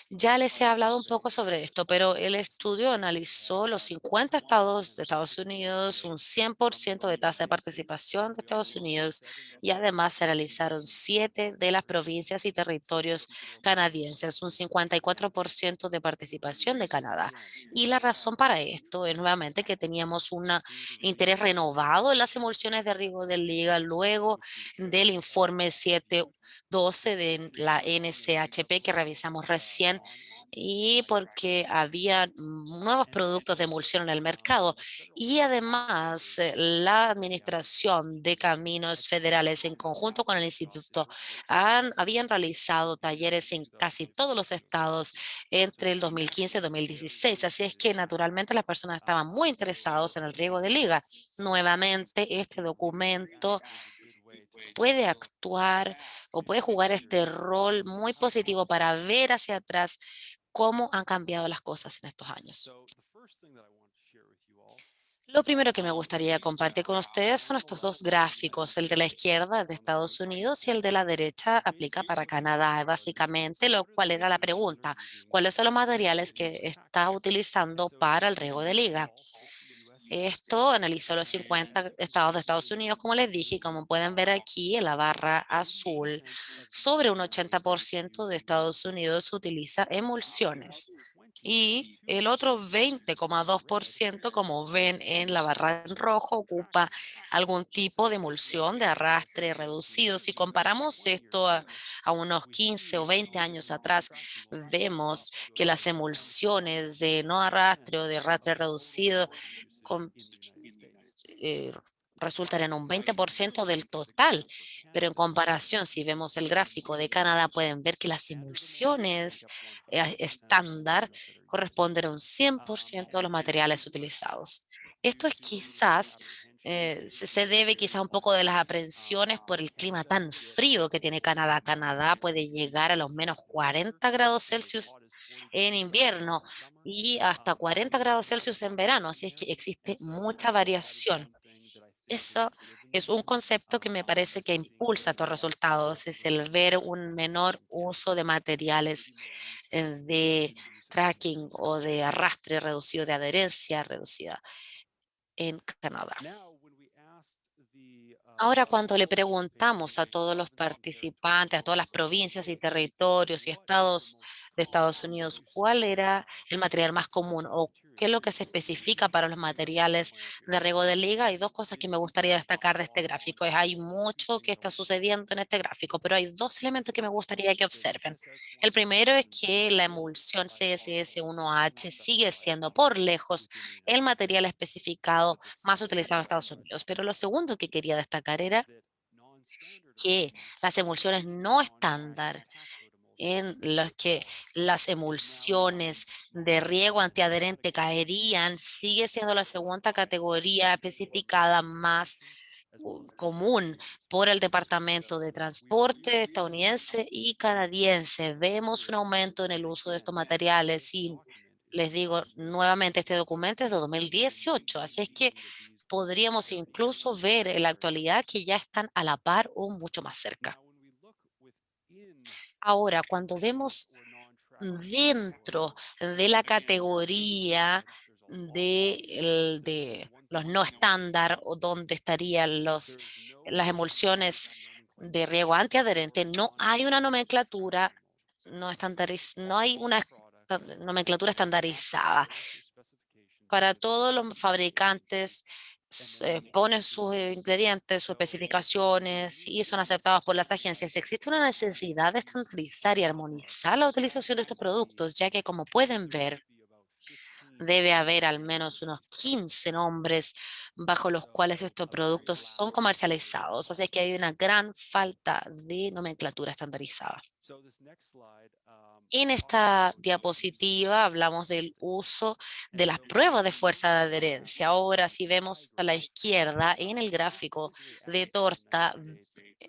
Ya les he hablado un poco sobre esto, pero el estudio analizó los 50 estados de Estados Unidos, un 100% de tasa de participación de Estados Unidos, y además se analizaron 7 de las provincias y territorios canadienses, un 54% de participación de Canadá. Y la razón para esto es nuevamente que teníamos un interés renovado en las emulsiones de riego de liga luego del informe 712 de la NCHP que revisamos vimos recién, y porque había nuevos productos de emulsión en el mercado. Y además, la Administración de Caminos Federales, en conjunto con el Instituto, habían realizado talleres en casi todos los estados entre el 2015 y 2016. Así es que naturalmente las personas estaban muy interesados en el riego de liga. Nuevamente, este documento puede actuar o puede jugar este rol muy positivo para ver hacia atrás cómo han cambiado las cosas en estos años. Lo primero que me gustaría compartir con ustedes son estos dos gráficos, el de la izquierda de Estados Unidos y el de la derecha aplica para Canadá, básicamente, lo cual era la pregunta, ¿cuáles son los materiales que está utilizando para el riego de liga? Esto analizó los 50 estados de Estados Unidos, como les dije, y como pueden ver aquí en la barra azul, sobre un 80% de Estados Unidos utiliza emulsiones. Y el otro 20,2%, como ven en la barra en rojo, ocupa algún tipo de emulsión de arrastre reducido. Si comparamos esto a unos 15 o 20 años atrás, vemos que las emulsiones de no arrastre o de arrastre reducido con, eh, resultan en un 20% del total, pero en comparación, si vemos el gráfico de Canadá, pueden ver que las emulsiones estándar corresponden a un 100% de los materiales utilizados. Esto es quizás, se debe quizás un poco de las aprensiones por el clima tan frío que tiene Canadá. Canadá puede llegar a los menos 40 grados Celsius en invierno y hasta 40 grados Celsius en verano, así es que existe mucha variación. Eso es un concepto que me parece que impulsa estos resultados, es el ver un menor uso de materiales de tracking o de arrastre reducido, de adherencia reducida en Canadá. Ahora, cuando le preguntamos a todos los participantes, a todas las provincias y territorios y estados de Estados Unidos, cuál era el material más común o qué es lo que se especifica para los materiales de riego de liga, hay dos cosas que me gustaría destacar de este gráfico. Hay mucho que está sucediendo en este gráfico, pero hay dos elementos que me gustaría que observen. El primero es que la emulsión CSS1H sigue siendo por lejos el material especificado más utilizado en Estados Unidos. Pero lo segundo que quería destacar era que las emulsiones no estándar, en las que las emulsiones de riego antiadherente caerían, sigue siendo la segunda categoría especificada más común por el Departamento de Transporte estadounidense y canadiense. Vemos un aumento en el uso de estos materiales y les digo nuevamente, este documento es de 2018, así es que podríamos incluso ver en la actualidad que ya están a la par o mucho más cerca. Ahora, cuando vemos dentro de la categoría de los no estándar o donde estarían las emulsiones de riego antiadherente, no hay una nomenclatura, no hay una nomenclatura estandarizada. Para todos los fabricantes ponen sus ingredientes, sus especificaciones y son aceptados por las agencias. Existe una necesidad de estandarizar y armonizar la utilización de estos productos, ya que como pueden ver, debe haber al menos unos 15 nombres bajo los cuales estos productos son comercializados. Así que hay una gran falta de nomenclatura estandarizada. En esta diapositiva hablamos del uso de las pruebas de fuerza de adherencia. Ahora, si vemos a la izquierda en el gráfico de torta,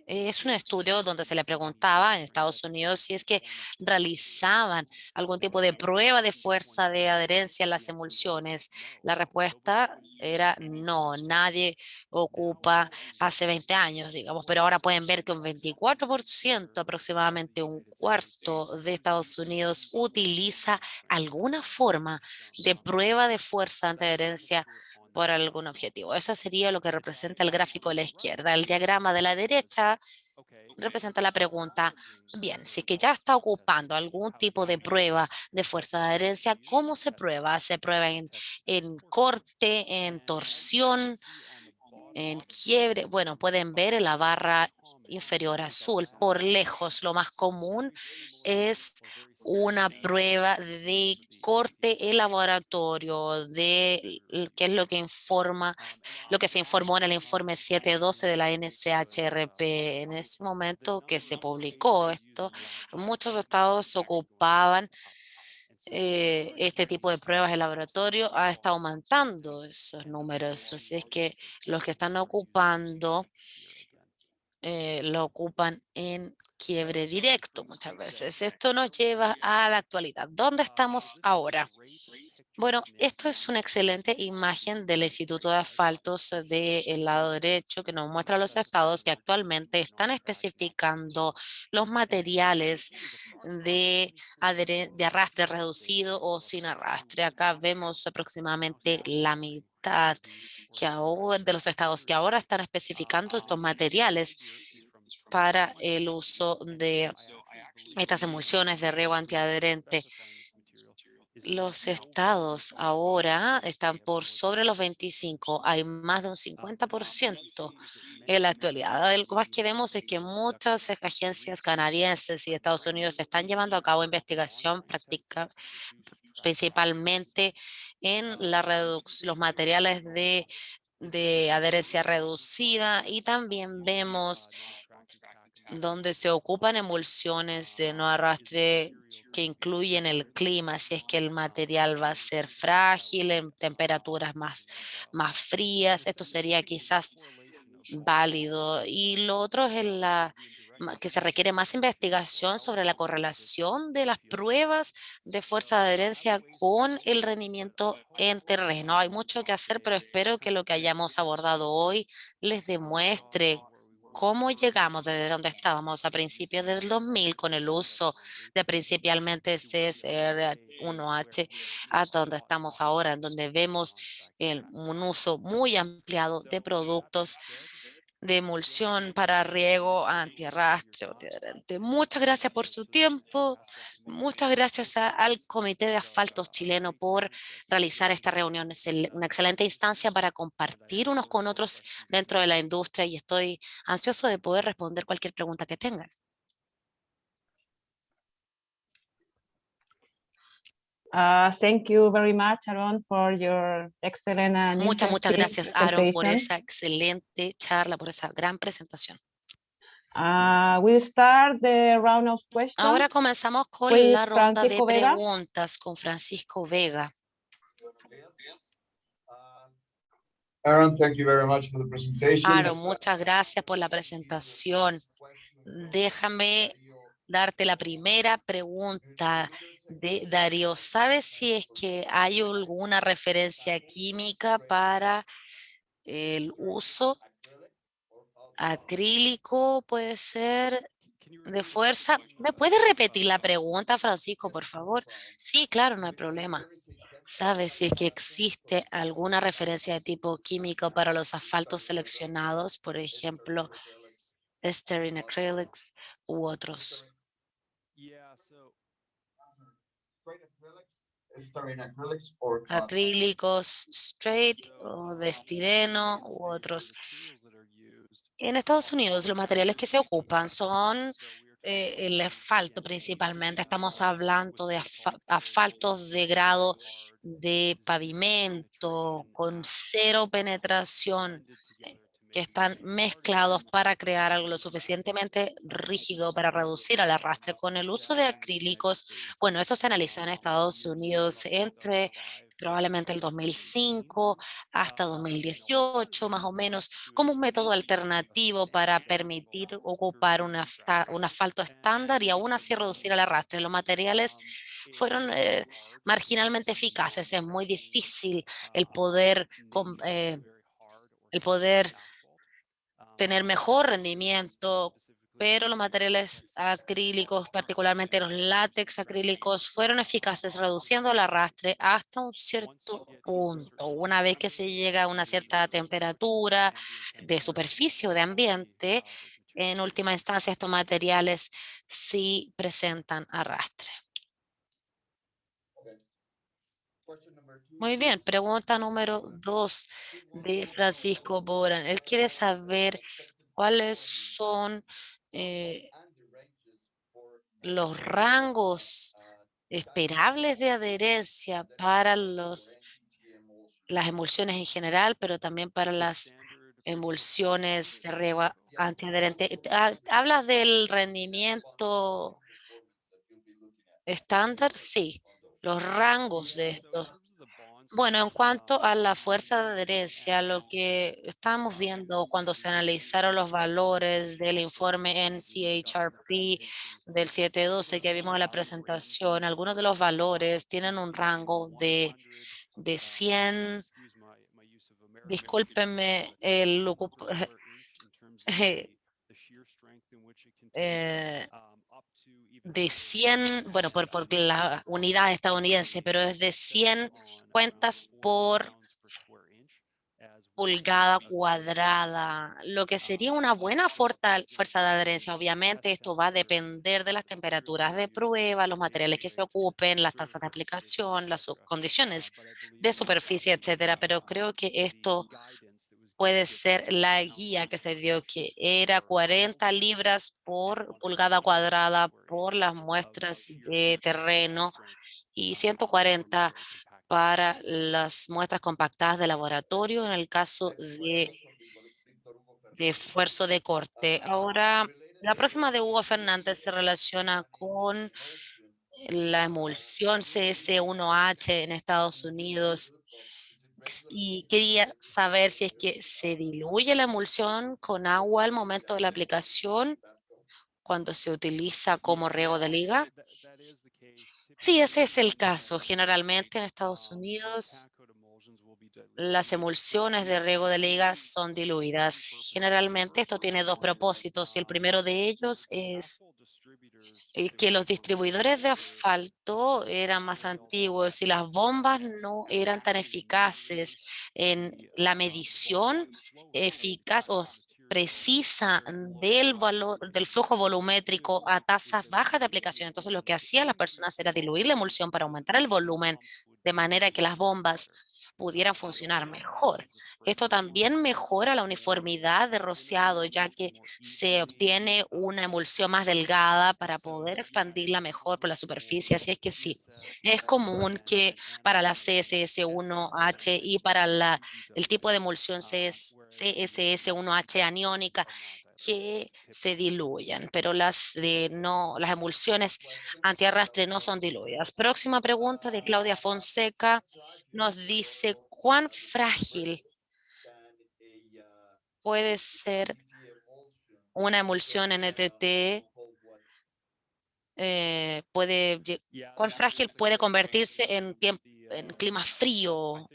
es un estudio donde se le preguntaba en Estados Unidos si es que realizaban algún tipo de prueba de fuerza de adherencia en las emulsiones. La respuesta era no, nadie ocupa hace 20 años, digamos, pero ahora pueden ver que un 24%, aproximadamente un cuarto de Estados Unidos, utiliza alguna forma de prueba de fuerza ante adherencia por algún objetivo. Eso sería lo que representa el gráfico de la izquierda. El diagrama de la derecha representa la pregunta, bien, si es que ya está ocupando algún tipo de prueba de fuerza de adherencia, ¿cómo se prueba? ¿Se prueba en corte, en torsión? en quiebre. Bueno, pueden ver en la barra inferior azul. Por lejos, lo más común es una prueba de corte en laboratorio, de qué es lo que informa, lo que se informó en el informe 712 de la NCHRP. En ese momento que se publicó esto, muchos estados ocupaban este tipo de pruebas de laboratorio. Ha estado aumentando esos números, así es que los que están ocupando lo ocupan en quiebre directo muchas veces. Esto nos lleva a la actualidad. ¿Dónde estamos ahora? Bueno, esto es una excelente imagen del Instituto de Asfaltos del lado derecho que nos muestra los estados que actualmente están especificando los materiales de arrastre reducido o sin arrastre. Acá vemos aproximadamente la mitad de los estados que ahora están especificando estos materiales para el uso de estas emulsiones de riego antiadherente. Los estados ahora están por sobre los 25, hay más de un 50% en la actualidad. Algo más que vemos es que muchas agencias canadienses y de Estados Unidos están llevando a cabo investigación práctica, principalmente en los materiales de adherencia reducida, y también vemos donde se ocupan emulsiones de no arrastre que incluyen el clima, si es que el material va a ser frágil en temperaturas más frías. Esto sería quizás válido. Y lo otro es que se requiere más investigación sobre la correlación de las pruebas de fuerza de adherencia con el rendimiento en terreno. Hay mucho que hacer, pero espero que lo que hayamos abordado hoy les demuestre cómo llegamos desde donde estábamos a principios del 2000 con el uso de principalmente CSR1H a donde estamos ahora, en donde vemos un uso muy ampliado de productos de emulsión para riego antiarrastre o antiadherente. Muchas gracias por su tiempo. Muchas gracias al Comité de Asfaltos chileno por realizar esta reunión. Es una excelente instancia para compartir unos con otros dentro de la industria y estoy ansioso de poder responder cualquier pregunta que tengan. Thank you very much, Aaron, for your excellent and Muchas interesting gracias, Aaron, por presentation. esa excelente charla, por esa gran presentación. We'll start the round of questions. Ahora comenzamos con with la ronda de Francisco Vega. preguntas con Francisco Vega. Aaron, thank you very much for the presentation. Aaron, muchas gracias por la presentación. Déjame darte la primera pregunta de Darío. ¿Sabes si es que hay alguna referencia química para el uso acrílico? Puede ser de fuerza. ¿Me puedes repetir la pregunta, Francisco, por favor? Sí, claro, no hay problema. ¿Sabes si es que existe alguna referencia de tipo químico para los asfaltos seleccionados, por ejemplo, Styrene Acrylics u otros? Acrílicos straight o de estireno u otros. En Estados Unidos, los materiales que se ocupan son el asfalto principalmente. Estamos hablando de asfaltos de grado de pavimento con cero penetración, que están mezclados para crear algo lo suficientemente rígido para reducir el arrastre. Con el uso de acrílicos, bueno, eso se analizó en Estados Unidos entre probablemente el 2005 hasta 2018, más o menos, como un método alternativo para permitir ocupar un asfalto estándar y aún así reducir el arrastre. Los materiales fueron marginalmente eficaces. Es muy difícil el poder tener mejor rendimiento, pero los materiales acrílicos, particularmente los látex acrílicos, fueron eficaces reduciendo el arrastre hasta un cierto punto. Una vez que se llega a una cierta temperatura de superficie o de ambiente, en última instancia estos materiales sí presentan arrastre. Muy bien, pregunta número 2 de Francisco Boran. Él quiere saber cuáles son los rangos esperables de adherencia para las emulsiones en general, pero también para las emulsiones de riego antiadherente. ¿Hablas del rendimiento estándar? Sí, los rangos de estos. Bueno, en cuanto a la fuerza de adherencia, lo que estábamos viendo cuando se analizaron los valores del informe NCHRP del 712 que vimos en la presentación, algunos de los valores tienen un rango de 100, discúlpenme, de 100, bueno, por la unidad estadounidense, pero es de 100 cuentas por pulgada cuadrada, lo que sería una buena fuerza de adherencia. Obviamente esto va a depender de las temperaturas de prueba, los materiales que se ocupen, las tasas de aplicación, las condiciones de superficie, etcétera, pero creo que esto puede ser la guía que se dio, que era 40 libras por pulgada cuadrada por las muestras de terreno y 140 para las muestras compactadas de laboratorio en el caso de esfuerzo de corte. Ahora, la próxima de Hugo Fernández se relaciona con la emulsión CS1H en Estados Unidos y quería saber si es que se diluye la emulsión con agua al momento de la aplicación cuando se utiliza como riego de liga. Sí, ese es el caso. Generalmente en Estados Unidos las emulsiones de riego de liga son diluidas. Generalmente esto tiene dos propósitos y el primero de ellos es que los distribuidores de asfalto eran más antiguos y las bombas no eran tan eficaces en la medición eficaz o precisa del valor del flujo volumétrico a tasas bajas de aplicación. Entonces lo que hacían las personas era diluir la emulsión para aumentar el volumen de manera que las bombas pudieran funcionar mejor. Esto también mejora la uniformidad de rociado, ya que se obtiene una emulsión más delgada para poder expandirla mejor por la superficie. Así es que sí, es común que para la CSS1H y para el tipo de emulsión CSS1H aniónica que se diluyan, pero las emulsiones antiarrastre no son diluidas. Próxima pregunta de Claudia Fonseca nos dice, ¿cuán frágil puede ser una emulsión NTT? ¿Cuán frágil puede convertirse en clima frío?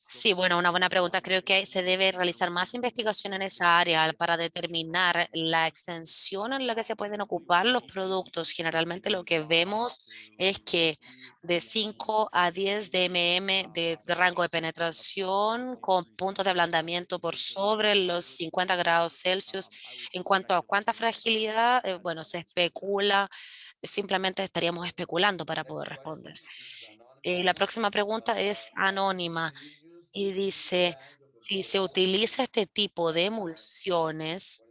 Sí, bueno, una buena pregunta. Creo que se debe realizar más investigación en esa área para determinar la extensión en la que se pueden ocupar los productos. Generalmente lo que vemos es que de 5 a 10 dmm de rango de penetración con puntos de ablandamiento por sobre los 50 grados Celsius. En cuanto a cuánta fragilidad, bueno, se especula, simplemente estaríamos especulando para poder responder. La próxima pregunta es anónima y dice, si se utiliza este tipo de emulsiones,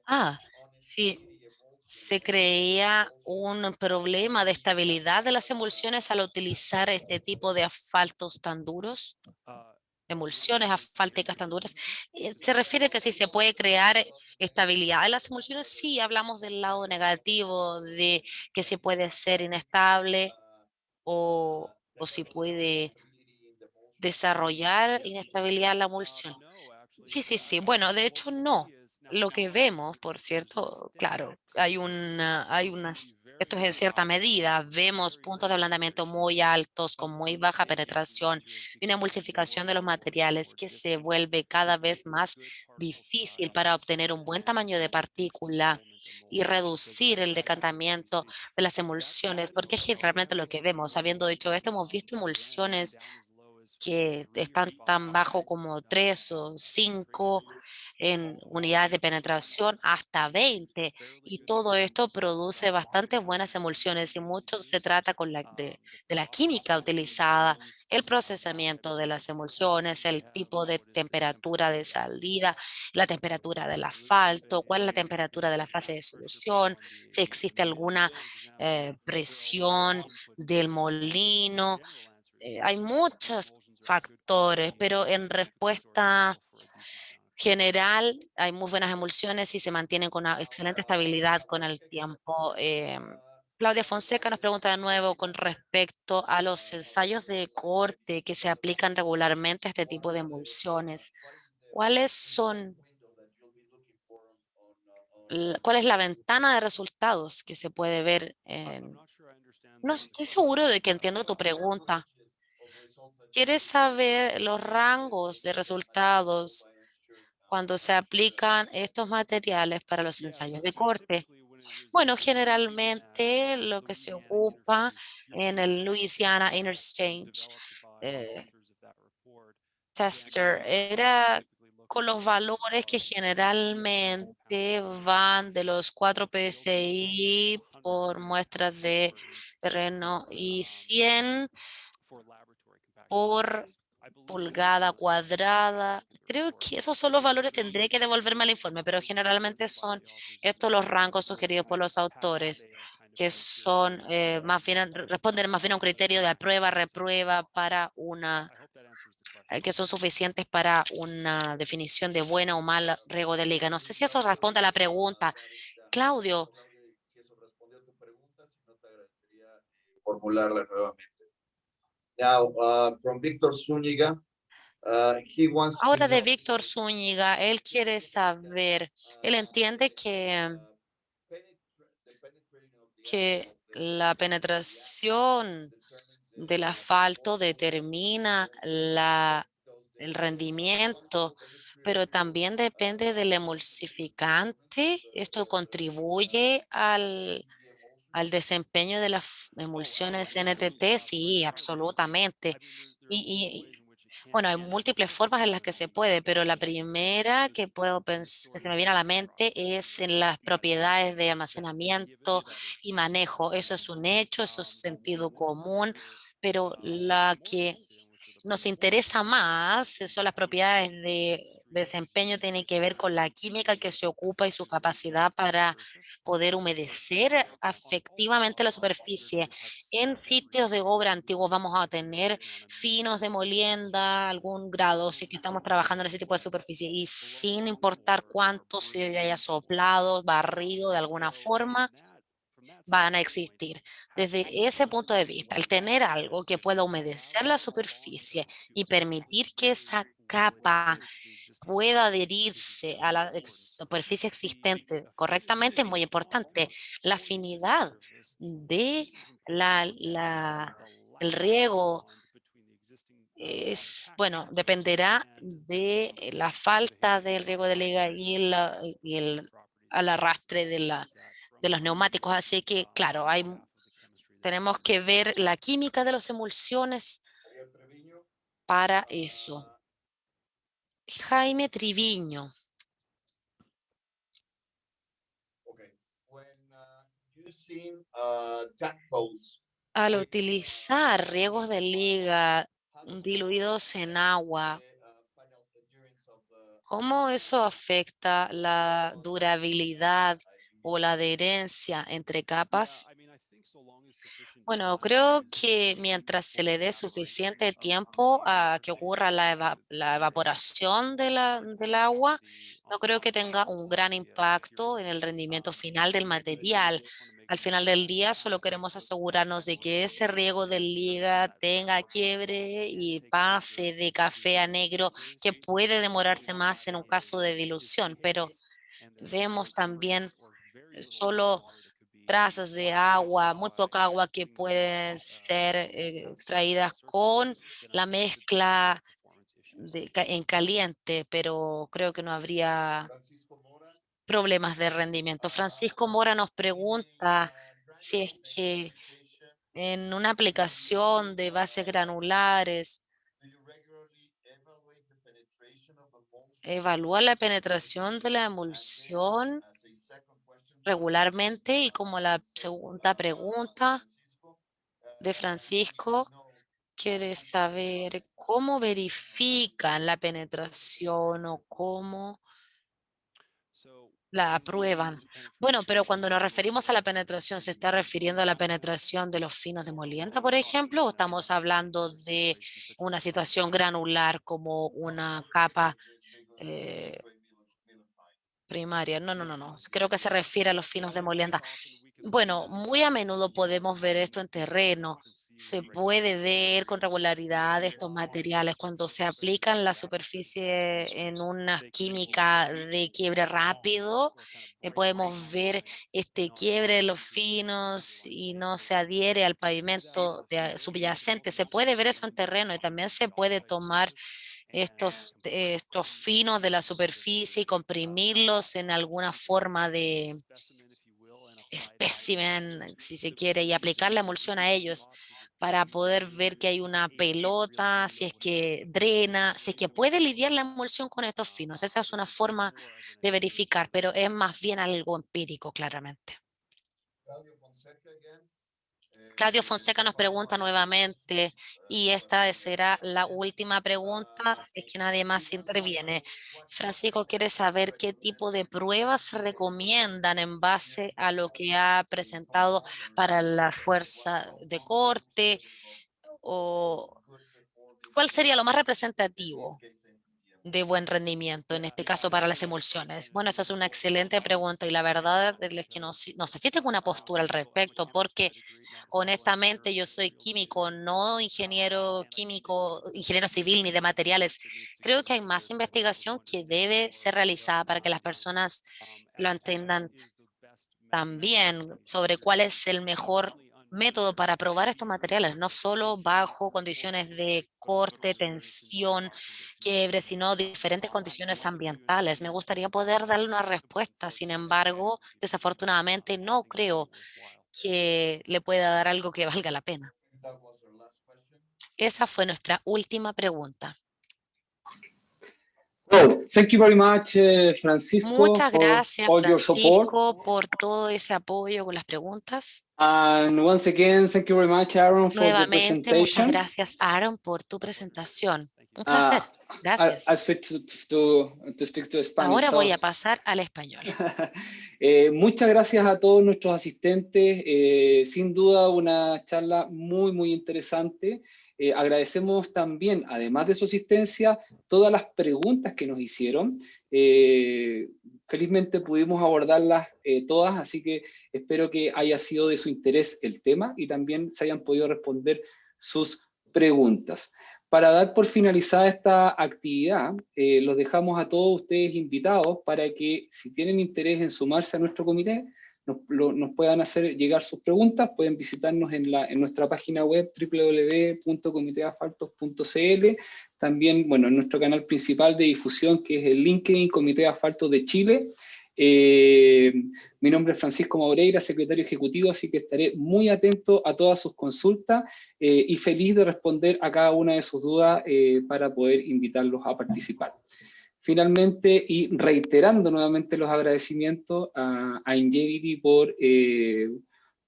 ah, si se creía un problema de estabilidad de las emulsiones al utilizar este tipo de asfaltos tan duros, emulsiones asfálticas tan duras. Se refiere que si se puede crear estabilidad en las emulsiones, sí, hablamos del lado negativo, de que se puede ser inestable o si puede desarrollar inestabilidad en la emulsión. Sí, sí, sí. Bueno, de hecho no. Lo que vemos, por cierto, claro, esto es en cierta medida, vemos puntos de ablandamiento muy altos, con muy baja penetración y una emulsificación de los materiales que se vuelve cada vez más difícil para obtener un buen tamaño de partícula y reducir el decantamiento de las emulsiones, porque es generalmente lo que vemos. Habiendo dicho esto, hemos visto emulsiones que están tan bajo como 3 o 5 en unidades de penetración hasta 20, y todo esto produce bastantes buenas emulsiones, y mucho se trata de la química utilizada, el procesamiento de las emulsiones, el tipo de temperatura de salida, la temperatura del asfalto, cuál es la temperatura de la fase de solución, si existe alguna presión del molino. Hay muchos factores, pero en respuesta general hay muy buenas emulsiones y se mantienen con una excelente estabilidad con el tiempo. Claudia Fonseca nos pregunta de nuevo con respecto a los ensayos de corte que se aplican regularmente a este tipo de emulsiones. ¿Cuáles son, cuál es la ventana de resultados que se puede ver? No estoy seguro de que entiendo tu pregunta. ¿Quieres saber los rangos de resultados cuando se aplican estos materiales para los ensayos de corte? Bueno, generalmente lo que se ocupa en el Louisiana Interchange Tester era con los valores que generalmente van de los 4 PSI por muestras de terreno y 100 por pulgada cuadrada. Creo que esos son los valores, tendré que devolverme al informe, pero generalmente son estos los rangos sugeridos por los autores, que son más bien, responden más bien a un criterio de aprueba, reprueba para una, que son suficientes para una definición de buena o mala riego de liga. No sé si eso responde a la pregunta. Claudio, Formularla nuevamente. Now, from Víctor Zúñiga, he wants to ahora de know, Víctor Zúñiga, él quiere saber, él entiende que la penetración del asfalto determina el rendimiento, pero también depende del emulsificante. Esto contribuye al desempeño de las emulsiones NTT, sí, absolutamente. Y, bueno, hay múltiples formas en las que se puede, pero la primera que puedo pensar, que se me viene a la mente es en las propiedades de almacenamiento y manejo. Eso es un hecho, eso es sentido común, pero la que nos interesa más son las propiedades de desempeño, tiene que ver con la química que se ocupa y su capacidad para poder humedecer efectivamente la superficie. En sitios de obra antiguos vamos a tener finos de molienda, algún grado, si que estamos trabajando en ese tipo de superficie, y sin importar cuánto se haya soplado, barrido de alguna forma, van a existir. Desde ese punto de vista, el tener algo que pueda humedecer la superficie y permitir que esa capa pueda adherirse a la superficie existente correctamente es muy importante. La afinidad de el riego es, bueno, dependerá de la falta del riego de liga y al arrastre de los neumáticos. Así que, claro, tenemos que ver la química de las emulsiones para eso. Jaime Triviño, okay, when using tadpoles, al utilizar riegos de liga diluidos en agua, ¿cómo eso afecta la durabilidad o la adherencia entre capas? Bueno, creo que mientras se le dé suficiente tiempo a que ocurra la evaporación del agua, no creo que tenga un gran impacto en el rendimiento final del material. Al final del día, solo queremos asegurarnos de que ese riego de liga tenga quiebre y pase de café a negro, que puede demorarse más en un caso de dilución, pero vemos también solo trazas de agua, muy poca agua que pueden ser extraídas con la mezcla en caliente, pero creo que no habría Francisco Mora, problemas de rendimiento. Francisco Mora nos pregunta si es que en una aplicación de bases granulares, evalúa la penetración de la emulsión regularmente, y como la segunda pregunta de Francisco, quiere saber cómo verifican la penetración o cómo la aprueban. Bueno, pero cuando nos referimos a la penetración, ¿se está refiriendo a la penetración de los finos de molienda, por ejemplo, o estamos hablando de una situación granular como una capa primaria? No, no, no, no. Creo que se refiere a los finos de molienda. Bueno, muy a menudo podemos ver esto en terreno. Se puede ver con regularidad estos materiales cuando se aplican la superficie en una química de quiebre rápido. Podemos ver este quiebre de los finos y no se adhiere al pavimento subyacente. Se puede ver eso en terreno, y también se puede tomar estos finos de la superficie y comprimirlos en alguna forma de espécimen, si se quiere, y aplicar la emulsión a ellos para poder ver que hay una pelota, si es que drena, si es que puede lidiar la emulsión con estos finos. Esa es una forma de verificar, pero es más bien algo empírico, claramente. Claudio Fonseca nos pregunta nuevamente, y esta será la última pregunta, si es que nadie más interviene. Francisco quiere saber qué tipo de pruebas se recomiendan en base a lo que ha presentado para la fuerza de corte, o cuál sería lo más representativo de buen rendimiento, en este caso para las emulsiones. Bueno, esa es una excelente pregunta, y la verdad es que no sé si tengo una postura al respecto, porque honestamente yo soy químico, no ingeniero químico, ingeniero civil ni de materiales. Creo que hay más investigación que debe ser realizada para que las personas lo entiendan también sobre cuál es el mejor método para probar estos materiales, no solo bajo condiciones de corte, tensión, quiebre, sino diferentes condiciones ambientales. Me gustaría poder darle una respuesta, sin embargo, desafortunadamente no creo que le pueda dar algo que valga la pena. Esa fue nuestra última pregunta. Well, thank you very much, Francisco, Muchas for gracias, all your support. Francisco, por todo ese apoyo con las preguntas. And once again, thank you very much, Aaron, for the Nuevamente, muchas presentation. gracias, Aaron, por tu presentación. Un placer. Gracias. I'll switch to speak to Spanish. Ahora voy a pasar al español. Muchas gracias a todos nuestros asistentes. Sin duda, una charla muy, muy interesante. Agradecemos también, además de su asistencia, todas las preguntas que nos hicieron. Felizmente pudimos abordarlas todas, así que espero que haya sido de su interés el tema y también se hayan podido responder sus preguntas. Para dar por finalizada esta actividad, los dejamos a todos ustedes invitados para que, si tienen interés en sumarse a nuestro comité, nos puedan hacer llegar sus preguntas. Pueden visitarnos en nuestra página web www.comitedeasfaltos.cl. También, bueno, en nuestro canal principal de difusión, que es el LinkedIn Comité de Asfaltos de Chile. Mi nombre es Francisco Maureira, secretario ejecutivo, así que estaré muy atento a todas sus consultas y feliz de responder a cada una de sus dudas para poder invitarlos a participar. Finalmente, y reiterando nuevamente los agradecimientos a Ingevity por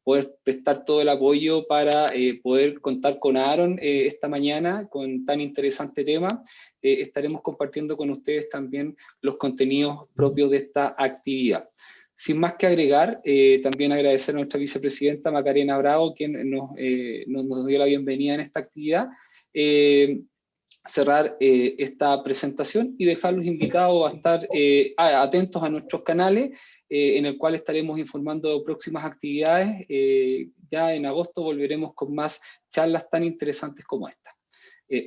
poder prestar todo el apoyo para poder contar con Aaron esta mañana con tan interesante tema. Estaremos compartiendo con ustedes también los contenidos propios de esta actividad. Sin más que agregar, también agradecer a nuestra vicepresidenta Macarena Bravo, quien nos dio la bienvenida en esta actividad. Cerrar esta presentación y dejarlos invitados a estar atentos a nuestros canales, en el cual estaremos informando de próximas actividades. Ya en agosto volveremos con más charlas tan interesantes como esta.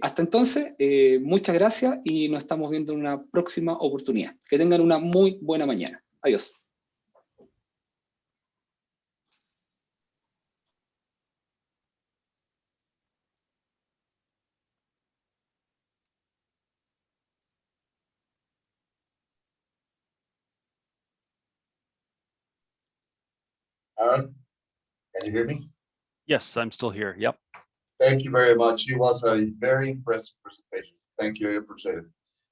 Hasta entonces, muchas gracias y nos estamos viendo en una próxima oportunidad. Que tengan una muy buena mañana. Adiós. Aaron, can you hear me? Yes, I'm still here. Yep. Thank you very much. It was a very impressive presentation. Thank you. I appreciate it.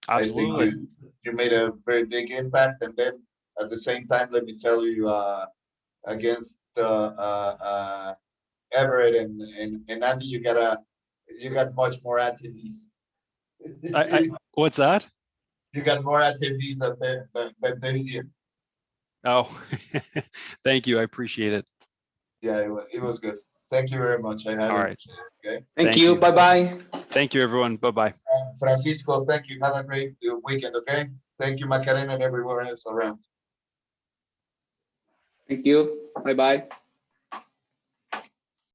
Absolutely. I think you made a very big impact. And then at the same time, let me tell you, against Everett and Andy, you got much more attendees. What's that? You got more attendees than here. Oh, thank you. I appreciate it. Yeah, it was good. Thank you very much. I had All it. right. Okay. Thank Thank you. you. Bye-bye. Thank you, everyone. Bye-bye. Francisco, thank you. Have a great weekend. Okay. Thank you, Macarena, and everyone else around. Thank you. Bye-bye.